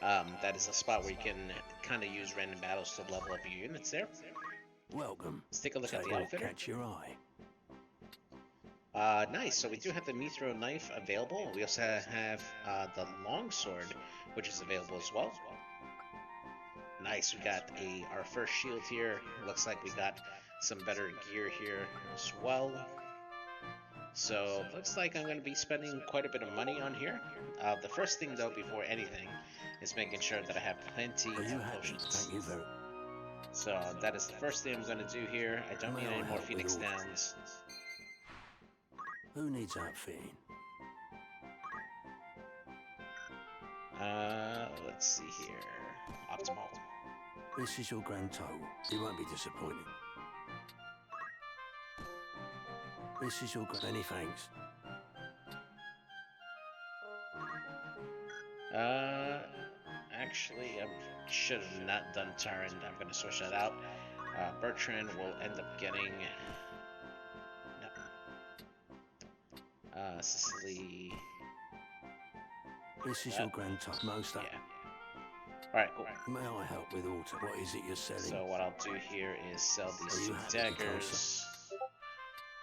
That is a spot where you can kind of use random battles to level up your units there. Welcome. Let's take a look at the Take outfit. catch your eye. Nice. So we do have the Mithril knife available. We also have the longsword, which is available as well. Nice. We got our first shield here. Looks like we got some better gear here as well. So looks like I'm going to be spending quite a bit of money on here. The first thing though, before anything, is making sure that I have plenty of potions. Thank you very. So that is the first thing I'm going to do here. I don't need any more Phoenix Downs. Who needs outfitting? Let's see here. Optimal. This is your grand total. You won't be disappointed. This is your many thanks. Actually, I should have not done Taryn. I'm gonna switch that out. Bertrand will end up getting no. Cicely. This is your grandchild. Most yeah. Alright, cool. May I help with auto? What is it you're selling? So what I'll do here is sell these 2 daggers.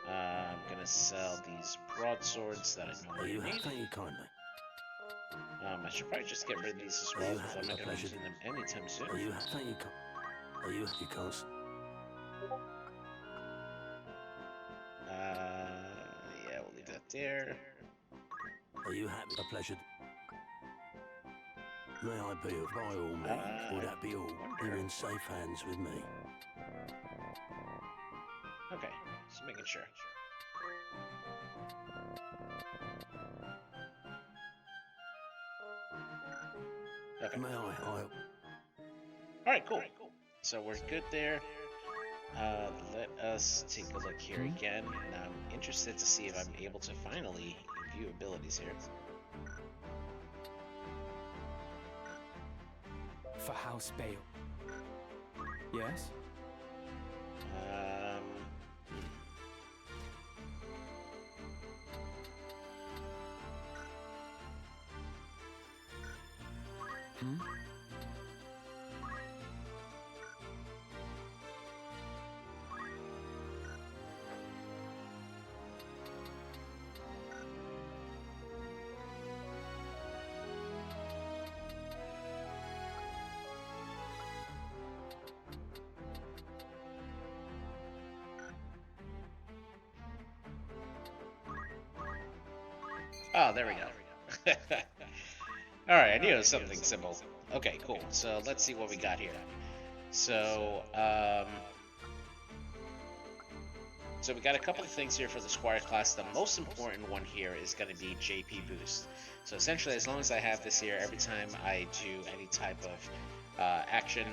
I'm gonna sell these broadswords that I normally need. Thank you kindly. I should probably just get rid of these as well, because I'm not gonna be using them anytime soon. Thank you. You can't. Yeah, we'll leave that there. Are you happy? A pleasure. May I be of by all means? Would that be all? You're in safe hands with me. Okay, just making sure. Okay. May I? Alright, cool. So we're good there. Let us take a look here again. And I'm interested to see if I'm able to finally view abilities here. For House Bale. Yes? Oh, there we go. Alright, I knew it was something simple. Okay, cool. So let's see what we got here. So we got a couple of things here for the Squire class. The most important one here is going to be JP boost. So essentially, as long as I have this here, every time I do any type of action,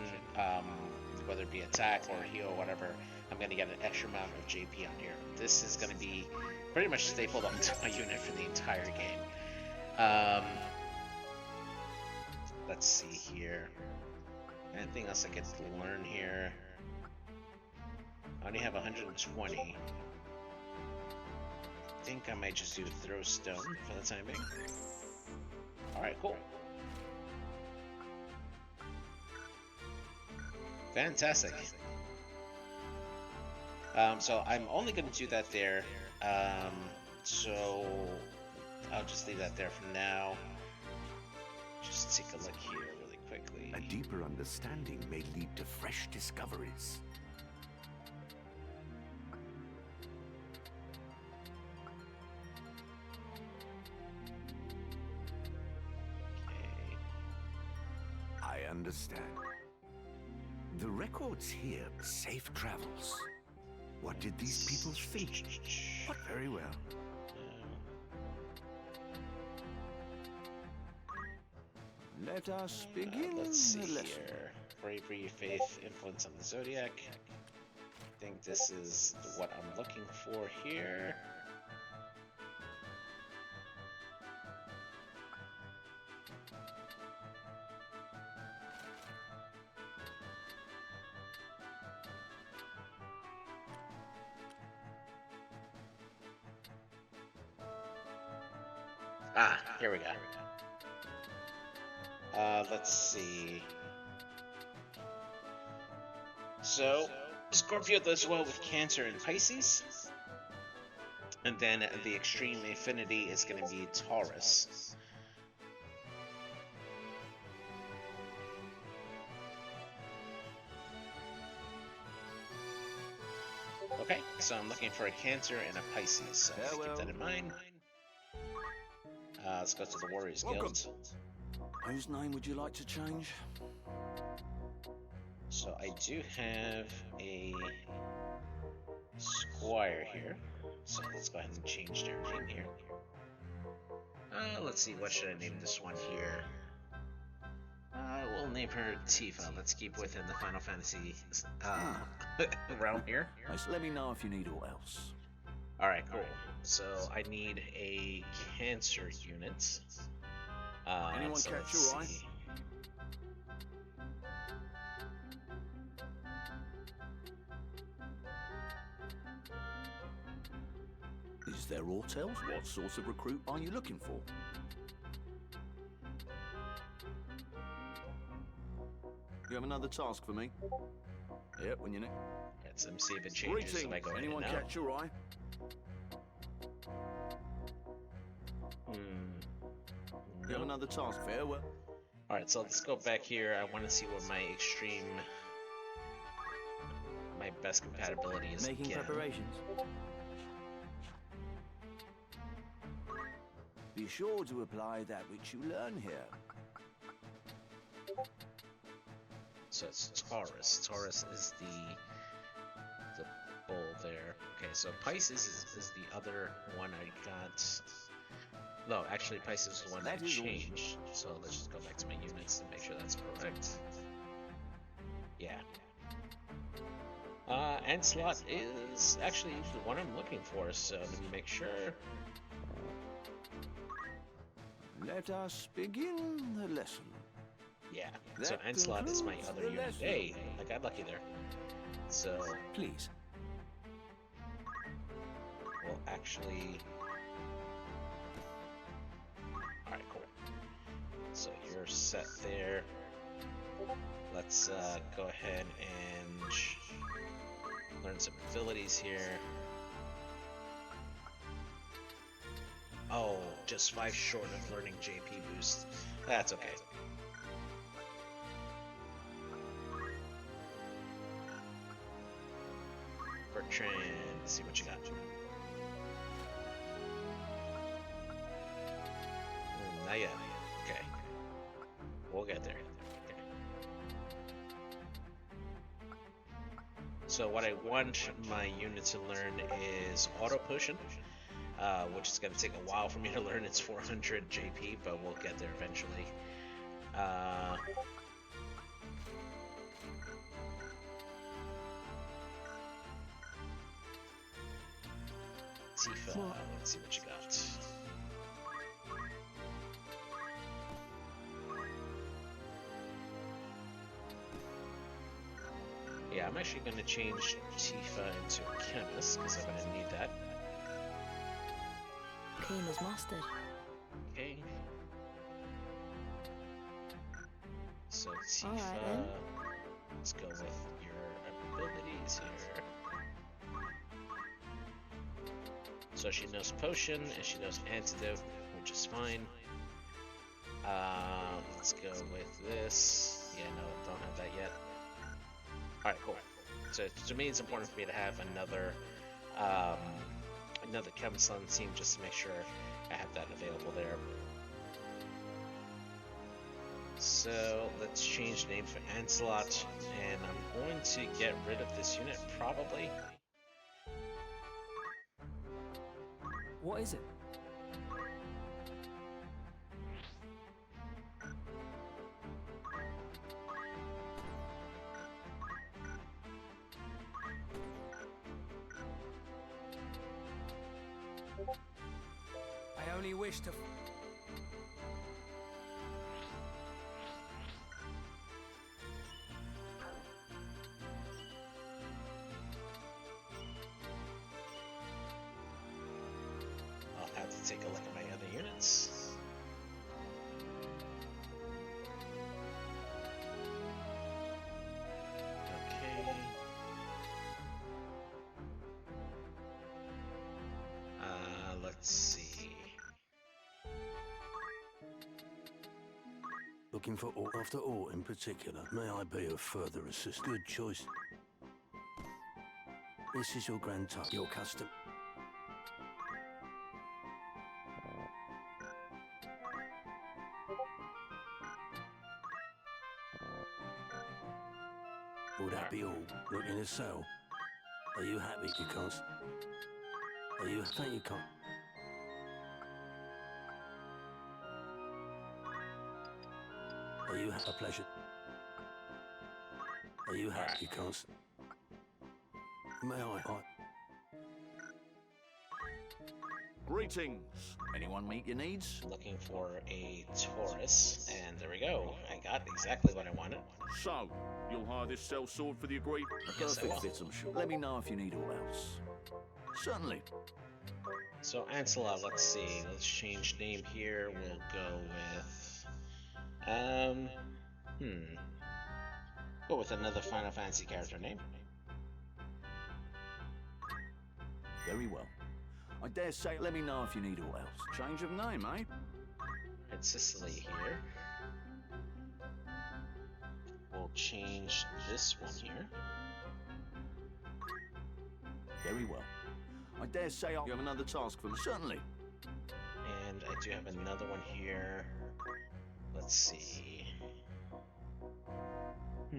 whether it be attack or heal or whatever, I'm going to get an extra amount of JP on here. This is going to be pretty much stapled onto my unit for the entire game. Let's see here. Anything else I could learn here? I only have 120. I think I might just do throw stone for the time being. Alright, cool. Fantastic. So I'm only going to do that there. So I'll just leave that there for now. Just take a look here really quickly. A deeper understanding may lead to fresh discoveries. Okay. I understand. The records here, safe travels. What did these people think? But very well. Let us begin. Let's see here. Bravery, faith, influence on the zodiac. I think this is what I'm looking for here. Ah, here we go. Let's see. So, Scorpio does well with Cancer and Pisces. And then the extreme affinity is going to be Taurus. Okay, so I'm looking for a Cancer and a Pisces, so keep that in mind. Let's go to the Warriors Guild. Whose name would you like to change? So I do have a Squire here, so let's go ahead and change their name here. Let's see, what should I name this one here? We'll name her Tifa. Let's keep within the Final Fantasy realm here. Just let me know if you need all else. All right, cool. So I need a cancer unit. Anyone So catch let's your eye? see. Is there aught else? What sort of recruit are you looking for? You have another task for me? Yep, when you're next. Let me see if it changes if I go in Anyone and out. catch your eye? You have another task. Farewell. Alright, so let's go back here. I want to see what my my best compatibility is Making again. preparations. Be sure to apply that which you learn here. So it's Taurus. Taurus is the bull there. Okay, so Pisces is the other one I got. No, actually Pisces is the one that I changed. So let's just go back to my units and make sure that's correct. Yeah. Ancelot is actually the one I'm looking for, so let me make sure. Let us begin the lesson. Yeah, so Ancelot is my other unit. Hey, I got lucky there. So, please. Well, actually... Alright, cool. So you're set there. Let's go ahead and learn some abilities here. Oh, just 5 short of learning JP boost. That's okay. Bertrand, see what you got. Not yet. Okay. We'll get there. Okay. So what I want my unit to learn is Auto Potion, which is going to take a while for me to learn. It's 400 JP, but we'll get there eventually. Tifa, let's see what you got. Yeah, I'm actually going to change Tifa into a chemist, because I'm going to need that. Clean as mustard. Okay. So Tifa, right, let's go with your abilities here. So she knows potion and she knows antidote, which is fine. Let's go with this. Yeah, no, don't have that yet. Alright, cool. So to me it's important for me to have another chemist on the team just to make sure I have that available there. So let's change the name for Ancelot, and I'm going to get rid of this unit probably. What is it? I only wish to... I'll have to take a look at my other units. Okay. Let's see. Looking for aught after aught in particular. May I be of further assistance? Good choice. This is your grand tuck, your custom. Will that be all? Looking to sell? Are you happy, you can't? Are you? Thank you, can't. Are you a pleasure? Are you happy, you can't? May I? Greetings. Anyone meet your needs? Looking for a Taurus, and there we go. I got exactly what I wanted. So, you'll hire this sellsword for the agreed? A Yes, I perfect will. fit, I'm sure. Let me know if you need all else. Certainly. So Ansela, let's see. Let's change name here. We'll go with go with another Final Fantasy character name. Very well. I dare say, let me know if you need all else. Change of name, eh? And Sicily here. We'll change this one here. Very well. I dare say you have another task for me. Certainly. And I do have another one here. Let's see. A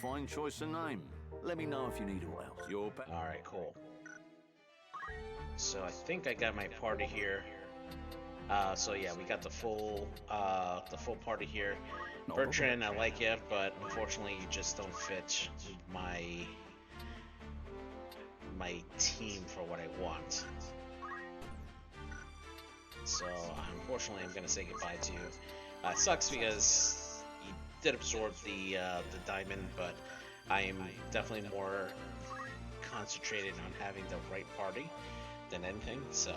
fine choice of name. Let me know if you need all else. Alright, cool. So I think I got my party here. So yeah, we got the full party here. Bertrand, I like you, but unfortunately you just don't fit my team for what I want. So unfortunately I'm gonna say goodbye to you. Sucks because you did absorb the diamond, but I am definitely more concentrated on having the right party than anything, so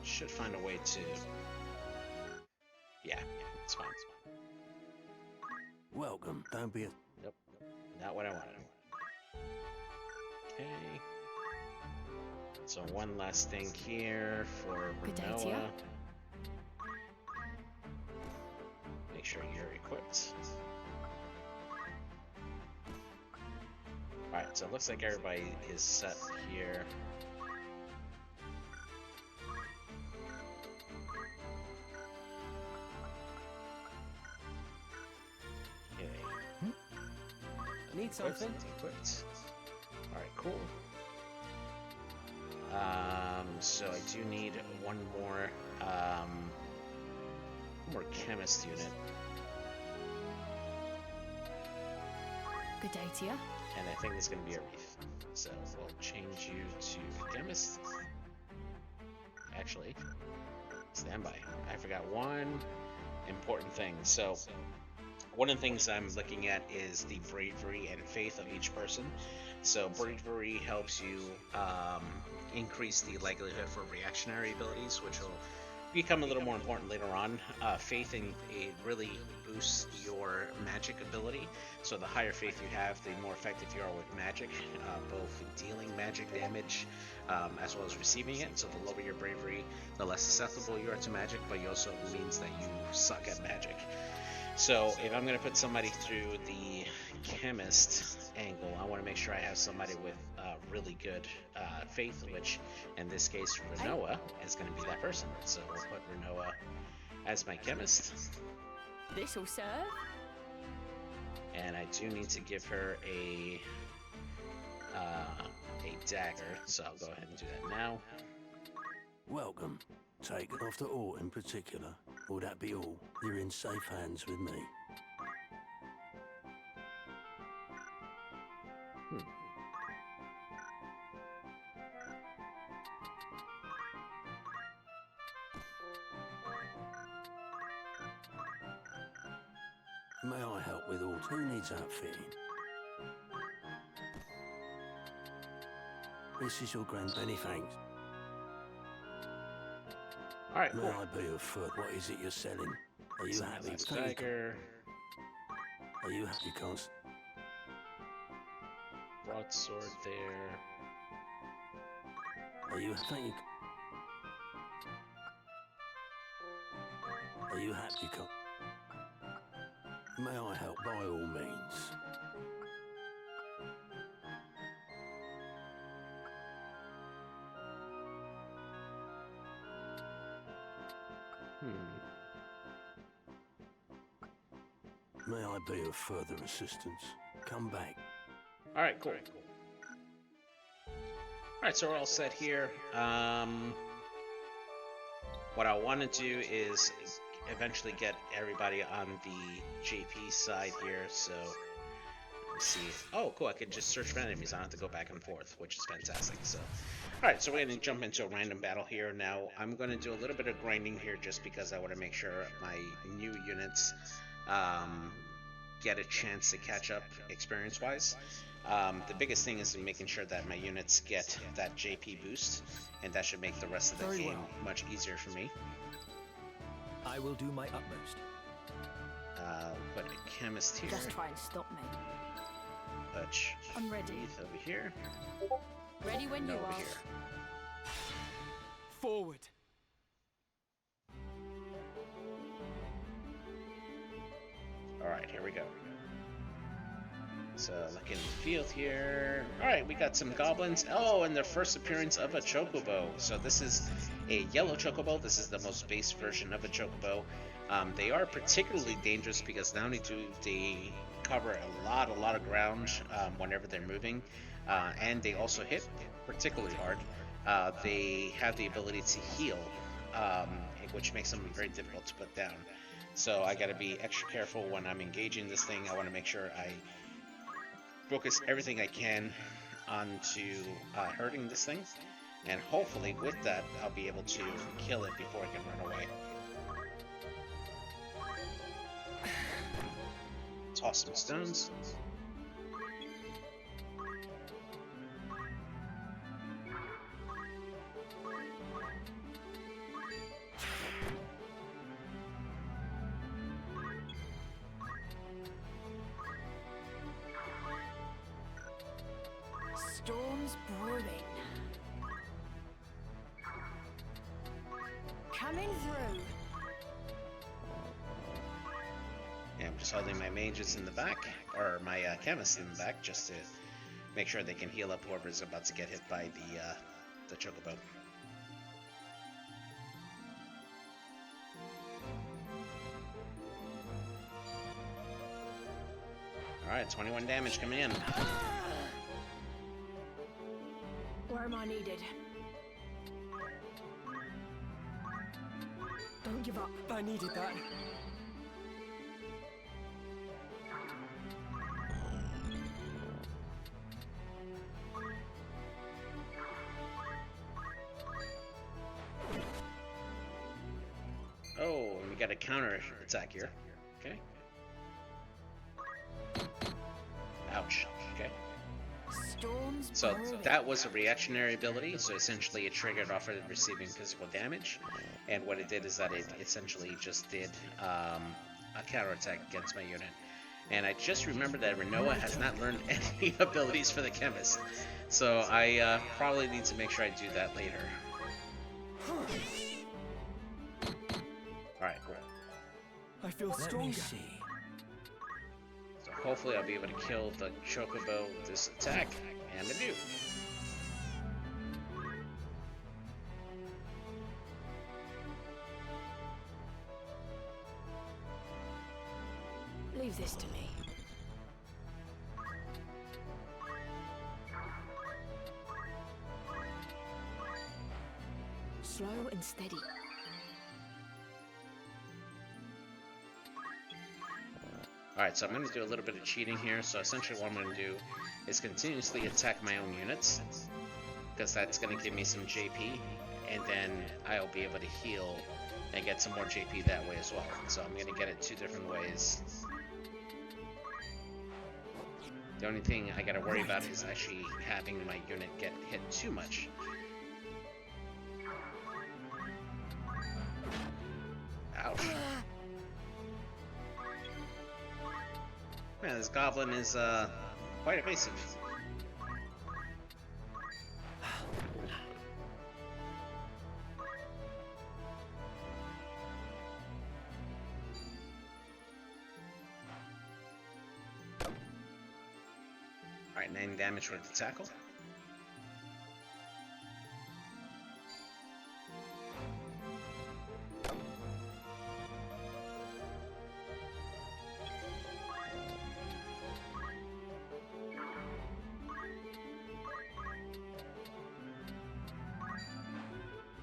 should find a way to. Yeah, it's fine. Welcome. Don't be a. Yep, not what I wanted. Okay. So one last thing here for Renoa. Make sure you're equipped. Alright, so it looks like everybody is set here. Need something? Equipped. Alright, cool. So I do need one more chemist unit. Good day to you. And I think it's gonna be a reef. So we'll change you to chemist. Actually, standby. I forgot one important thing. So one of the things I'm looking at is the bravery and faith of each person. So bravery helps you increase the likelihood for reactionary abilities, which will become a little more important later on. Faith it really boosts your magic ability. So the higher faith you have, the more effective you are with magic, both dealing magic damage as well as receiving it. So the lower your bravery, the less susceptible you are to magic, but it also means that you suck at magic. So if I'm going to put somebody through the chemist angle, I want to make sure I have somebody with really good faith, which in this case Renoa is going to be that person. So we'll put Renoa as my chemist. This'll serve. And I do need to give her a dagger, so I'll go ahead and do that now. Welcome. Take it after aught in particular. Will that be all? You're in safe hands with me. May I help with all? Who needs outfitting? This is your grand many thanks. Alright, May cool. I be of foot? What is it you're selling? Are you happy? Nice dagger. Are you happy, Const? Broadsword there. Are you thank you? Are you happy, Const? May I help by all means? May I be of further assistance? Come back. Alright, cool. Alright, so we're all set here. What I want to do is eventually get everybody on the JP side here. So let's see. Oh, cool! I can just search for enemies. I don't have to go back and forth, which is fantastic. So, all right. So we're gonna jump into a random battle here. Now I'm gonna do a little bit of grinding here, just because I want to make sure my new units get a chance to catch up experience-wise. The biggest thing is making sure that my units get that JP boost, and that should make the rest of the game much easier for me. I will do my utmost. Put a chemist here. Just try and stop me. I'm ready. Over here. Ready when you over are. Here. Forward. Alright, here we go. So, look in the field here. Alright, we got some goblins. Oh, and their first appearance of a chocobo. So this is a yellow chocobo. This is the most base version of a chocobo. They are particularly dangerous because not only do they cover a lot of ground whenever they're moving, and they also hit particularly hard. They have the ability to heal, which makes them very difficult to put down. So I got to be extra careful when I'm engaging this thing. I want to make sure I focus everything I can onto hurting this thing, and hopefully with that I'll be able to kill it before it can run away. Toss some stones. Storm's brewing. Coming through. Yeah, I'm just holding my mages in the back, or my chemists in the back, just to make sure they can heal up whoever's about to get hit by the chocobo. Alright, 21 damage coming in. Where am I needed? Don't give up. I needed that. Oh, and we got a counter attack here. Okay. Ouch. Okay. So that was a reactionary ability, so essentially it triggered off of receiving physical damage, and what it did is that it essentially just did a counterattack against my unit. And I just remembered that Renoa has not learned any abilities for the chemist, so I probably need to make sure I do that later. Alright, cool. I feel stronger. So hopefully I'll be able to kill the chocobo with this attack, and I do. Leave this to me. Slow and steady. Alright, so I'm going to do a little bit of cheating here. So essentially what I'm going to do is continuously attack my own units, because that's going to give me some JP, and then I'll be able to heal and get some more JP that way as well. So I'm going to get it two different ways. The only thing I got to worry about is actually having my unit get hit too much. Ouch. Man, this goblin is quite evasive. Alright, 9 damage for the tackle.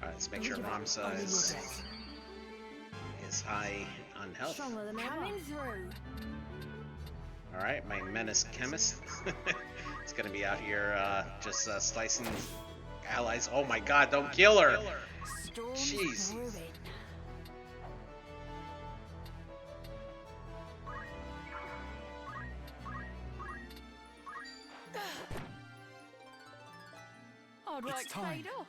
Alright, let's make sure Ramsa is is I on health. Stronger than Coming through. Alright, my menace chemist. It's gonna be out here just slicing allies. Oh my god, don't kill her! Jeez. I'd like paid off.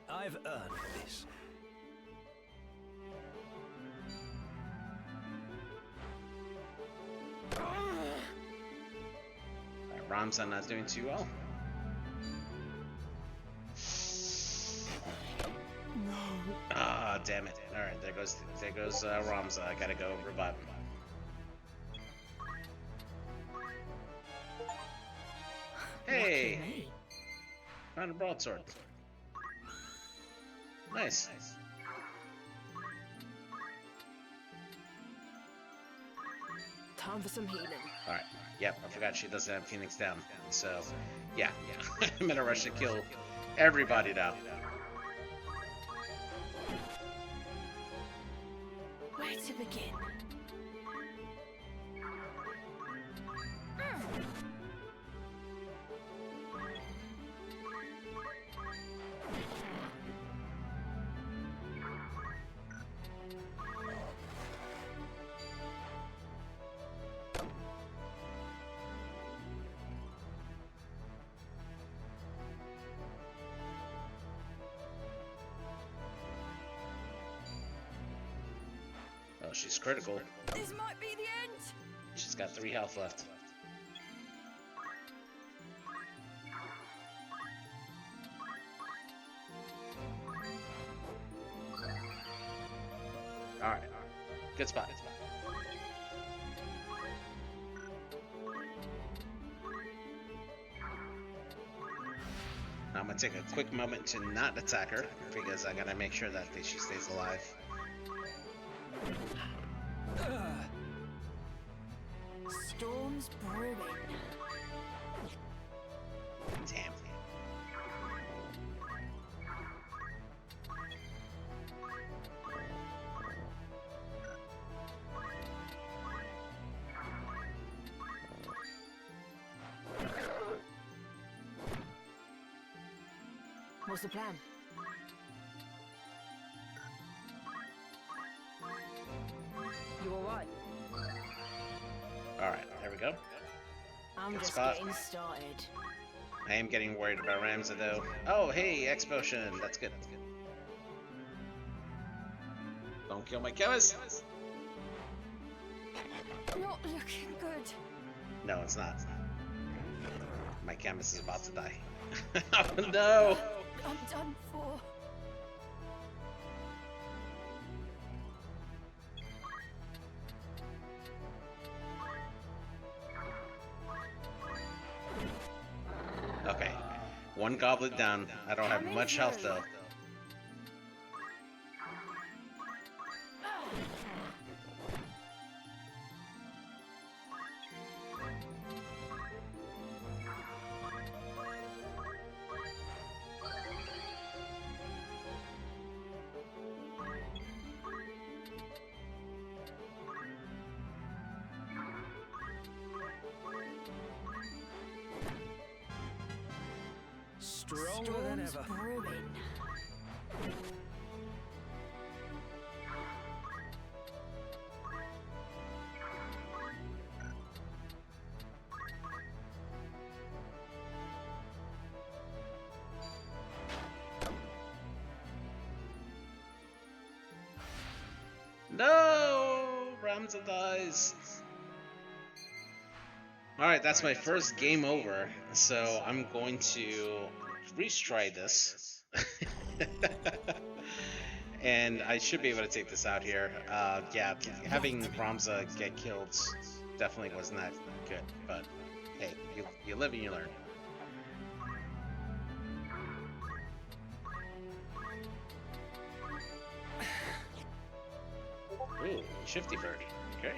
I've earned this. Ramza not doing too well. No. Ah, damn it. Alright, there goes Ramza. I gotta go revive him. Hey! Found a broadsword. Nice. Time for some healing. Alright. Yep, I forgot she doesn't have Phoenix down. So, yeah. I'm in a rush to kill everybody now. Where to begin? Oh, she's critical. This might be the end. She's got 3 health left. Alright. Good spot. Now I'm gonna take a quick moment to not attack her because I gotta make sure that she stays alive. Storm's brewing. Damn. What's the plan? You alright? Alright, there we go. I'm Good just spot. getting started. I am getting worried about Ramza though. Oh, hey, X potion. That's good. That's good. Don't kill my chemist. Not looking good. No, it's not. My chemist is about to die. Oh no! I'm done for. Okay, one goblet down. I don't have much health though. Stronger than ever. Brewing. No! Ramza dies. Alright, that's my first game over, so I'm going to retry this. And I should be able to take this out here. Yeah, having Ramza get killed definitely was not good, but hey, you live and you learn. Ooh, Shifty Bird. Okay.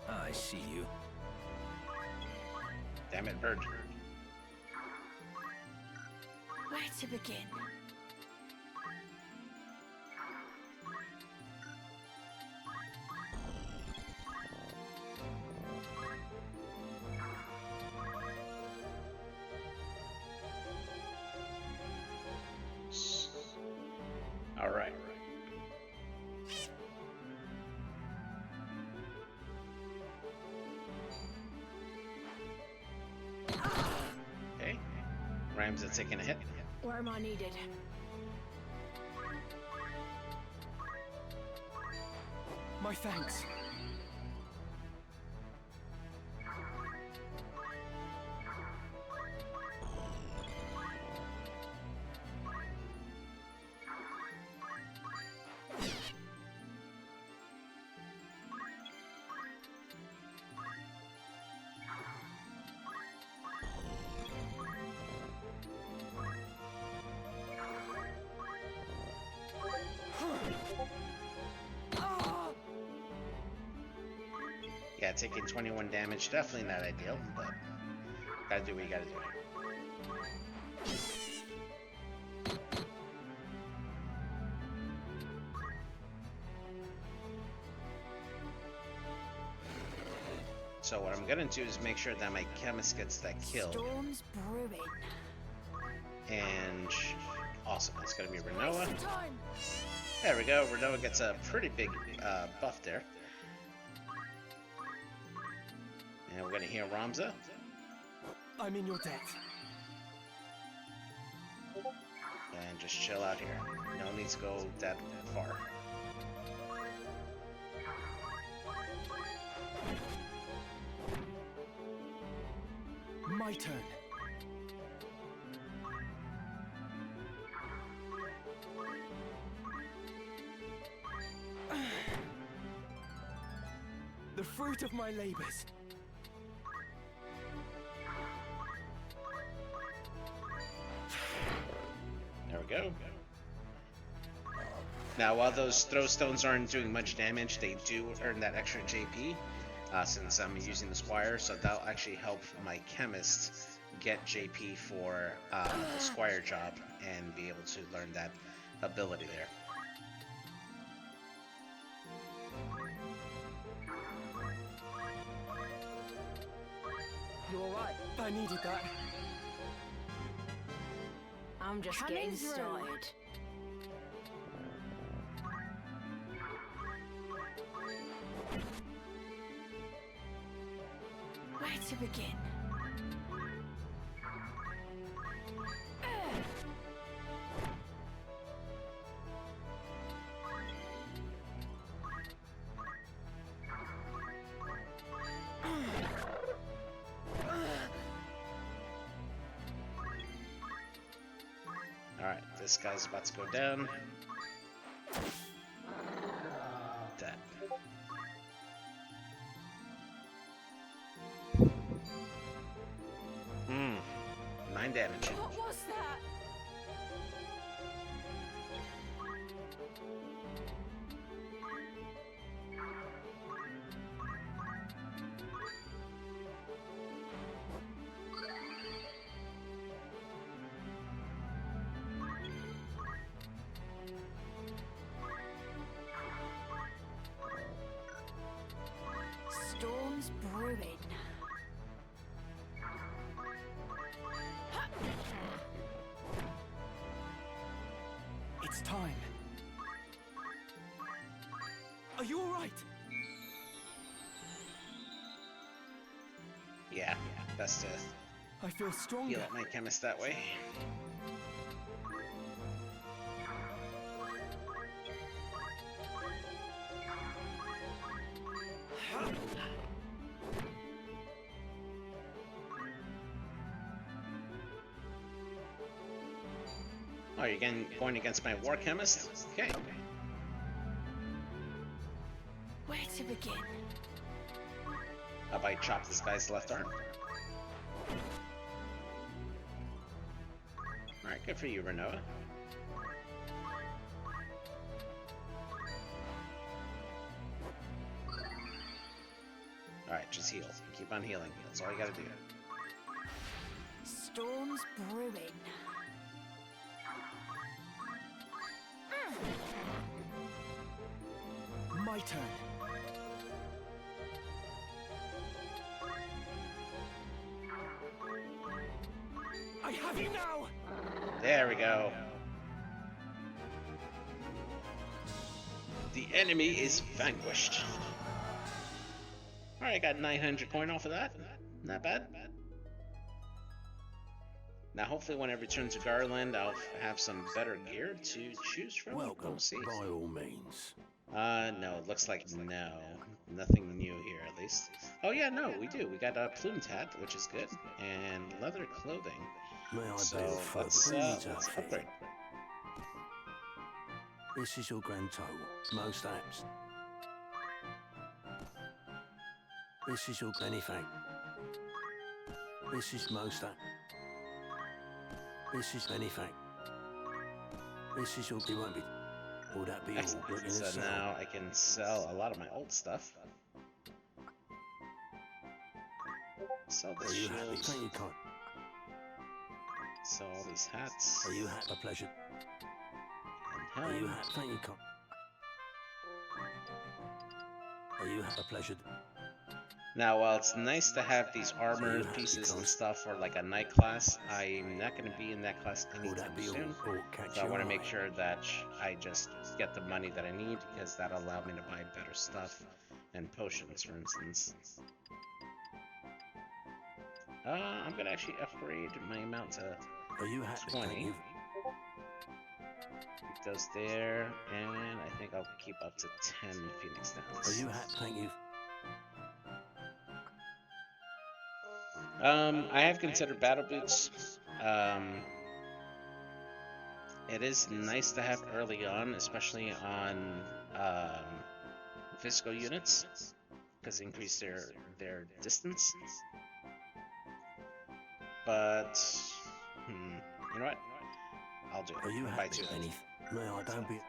I see you. Damn it, bird. Where to begin? All right. Okay. Rams are taking a hit. Where am I needed? My thanks. Yeah, taking 21 damage, definitely not ideal, but gotta do what you gotta do. So what I'm gonna do is make sure that my chemist gets that kill. Storms brewing. And awesome, it's gonna be Renoa. There we go, Renoa gets a pretty big buff there. And we're gonna heal Ramza. I'm in your debt. And just chill out here. No need to go that far. My turn. The fruit of my labors. There we go. Now, while those throw stones aren't doing much damage, they do earn that extra JP, since I'm using the Squire, so that'll actually help my chemist get JP for the Squire job and be able to learn that ability there. You alright? I needed that. I'm just Coming getting through. started. Where to begin? Alright, this guy's about to go down. That. Hmm. 9 damage. What was that? Storms brewing. It's time. Are you alright? Yeah, best to I feel stronger. heal up my chemist that way. Oh, you're going against my war chemist? Okay. Where to begin? How about I chop this guy's left arm? Alright, good for you, Renoa. Alright, just heal. Keep on healing. That's all you gotta do. Storm's brewing. My turn. I have you now! There we go. The enemy is vanquished. Alright, I got 900 coin off of that. Not bad. Now, hopefully, when I return to Garland, I'll have some better gear to choose from. Welcome, We'll see. by all means. No, it looks like no. Nothing new here, at least. Oh, yeah, no, we do. We got a plumed hat, which is good, and leather clothing. May I So be of further let's upgrade. This is your grand total, most apt. This is your benefact. This is most apt. This is benefact. This is your be won't be. Will that be all? Excellent. So now I can sell a lot of my old stuff. Sell the Are you happy? shields. Thank you, kind. Sell all these hats. Are you happy? A pleasure. And Are you helm. happy? Thank you, kind. Are you happy? A pleasure. Now, while it's nice to have these armor pieces and stuff for like a knight class, I'm not going to be in that class anytime soon. So I want to make sure that I just get the money that I need, because that'll allow me to buy better stuff and potions, for instance. I'm going to actually upgrade my amount to Are you happy? 20. Thank you. Keep those there, and I think I'll keep up to 10 Phoenix Downs. Are you happy? Thank you. I have considered battle boots. It is nice to have early on, especially on physical units, because they increase their distance. But you know what? I'll do it. Are you I'll buy happy? two. No, I don't be.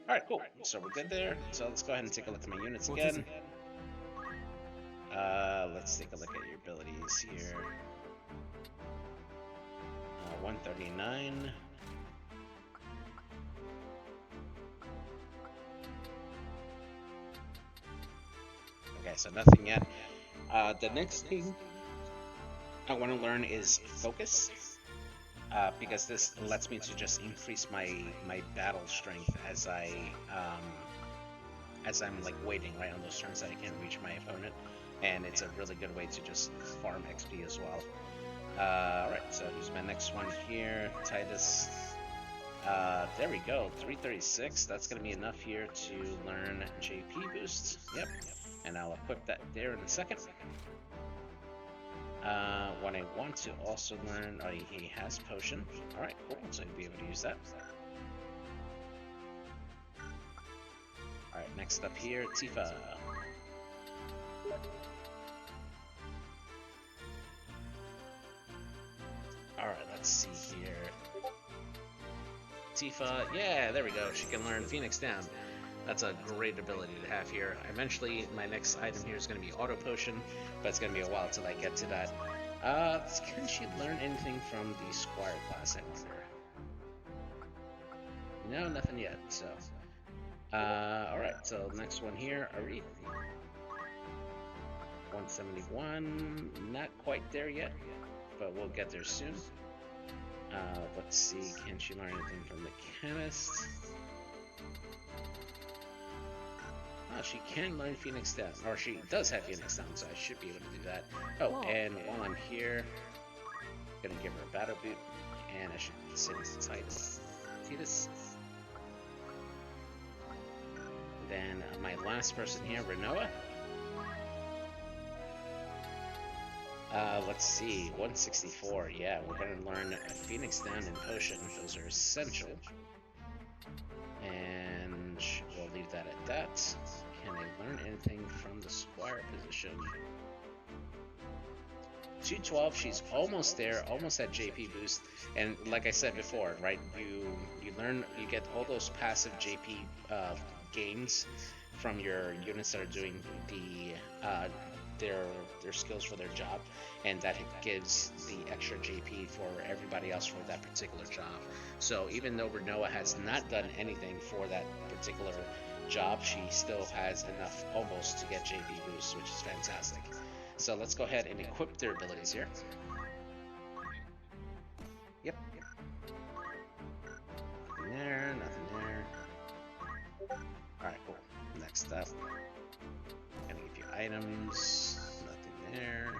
All right, cool. So we're good there. So let's go ahead and take a look at my units What is again. Let's take a look at your abilities here. 139. Okay, so nothing yet. The next thing I want to learn is focus, because this lets me to just increase my battle strength as I'm like waiting right on those turns that I can't reach my opponent, and it's a really good way to just farm XP as well. Alright, so here's my next one here, Titus. There we go, 336. That's gonna be enough here to learn JP boost. Yep, and I'll equip that there in a second. What I want to also learn, oh, he has potion. Alright, cool, so he'll be able to use that. Alright, next up here, Tifa. Alright, let's see here. Tifa, yeah, there we go. She can learn Phoenix Down. That's a great ability to have here. Eventually, my next item here is going to be Auto Potion, but it's going to be a while till I get to that. Can she learn anything from the Squire class, I wonder? No, nothing yet, so... alright, so next one here, Ari. 171, not quite there yet, but we'll get there soon. Let's see, can she learn anything from the Chemist? Oh, she can learn Phoenix Down, or she does have Phoenix Down, so I should be able to do that. Oh, and while I'm here, I'm gonna give her a Battle Boot, and I should send it to Titus. Then my last person here, Renoa. Let's see, 164. Yeah, we're gonna learn Phoenix Down and Potion. Those are essential. And we'll leave that at that. Can I learn anything from the Squire position? 212, she's almost there, almost at JP boost. And like I said before, right, you get all those passive JP gains from your units that are doing their skills for their job, and that gives the extra JP for everybody else for that particular job. So even though Renoa has not done anything for that particular job, she still has enough almost to get JP boosts, which is fantastic. So let's go ahead and equip their abilities here. Yep. Nothing there, nothing there. Alright, cool. Next up. Gonna give you items. Nothing there.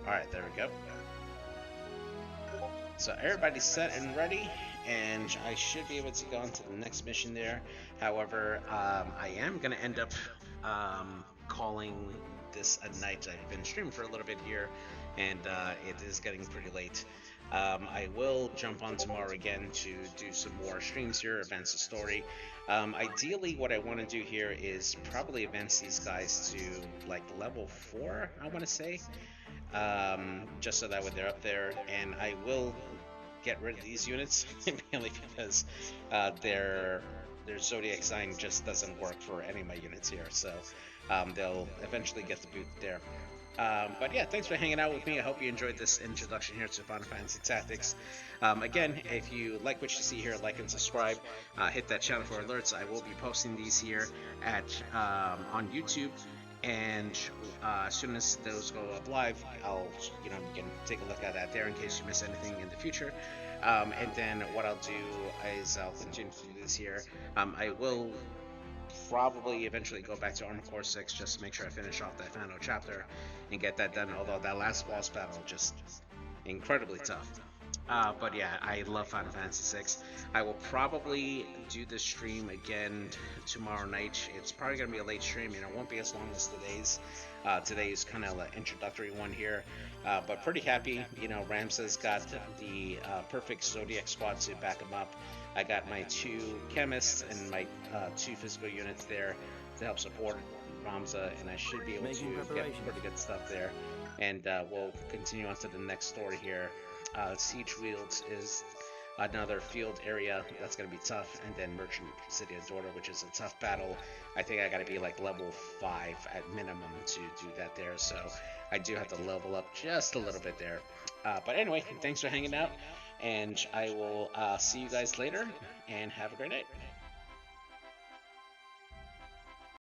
Alright, there we go. So everybody's set and ready, and I should be able to go on to the next mission there. However, I am going to end up calling this a night. I've been streaming for a little bit here, and it is getting pretty late. I will jump on tomorrow again to do some more streams here, advance the story. Ideally, what I want to do here is probably advance these guys to like level 4, I want to say. Just so that way they're up there, and I will get rid of these units mainly because their zodiac sign just doesn't work for any of my units here, so they'll eventually get the boot there. But yeah, thanks for hanging out with me. I hope you enjoyed this introduction here to Final Fantasy Tactics. Again, if you like what you see here, like and subscribe. Hit that channel for alerts. I will be posting these here at on YouTube. And as soon as those go up live, you can take a look at that there in case you miss anything in the future. And then what I'll do is I'll continue to do this here. I will probably eventually go back to Armor Core 6 just to make sure I finish off that final chapter and get that done, although that last boss battle just incredibly tough. But yeah, I love Final Fantasy VI. I will probably do this stream again tomorrow night. It's probably going to be a late stream, and it won't be as long as today's. Today's kind of an introductory one here. But pretty happy. Ramsa's got the perfect Zodiac squad to back him up. I got my 2 chemists and my 2 physical units there to help support Ramsa, and I should be able to get pretty good stuff there. And we'll continue on to the next story here. Siege Fields is another field area that's going to be tough, and then Merchant City of Dorda, which is a tough battle. I think I got to be like level 5 at minimum to do that there, so I do have to level up just a little bit there. But anyway, thanks for hanging out, and I will see you guys later, and have a great night.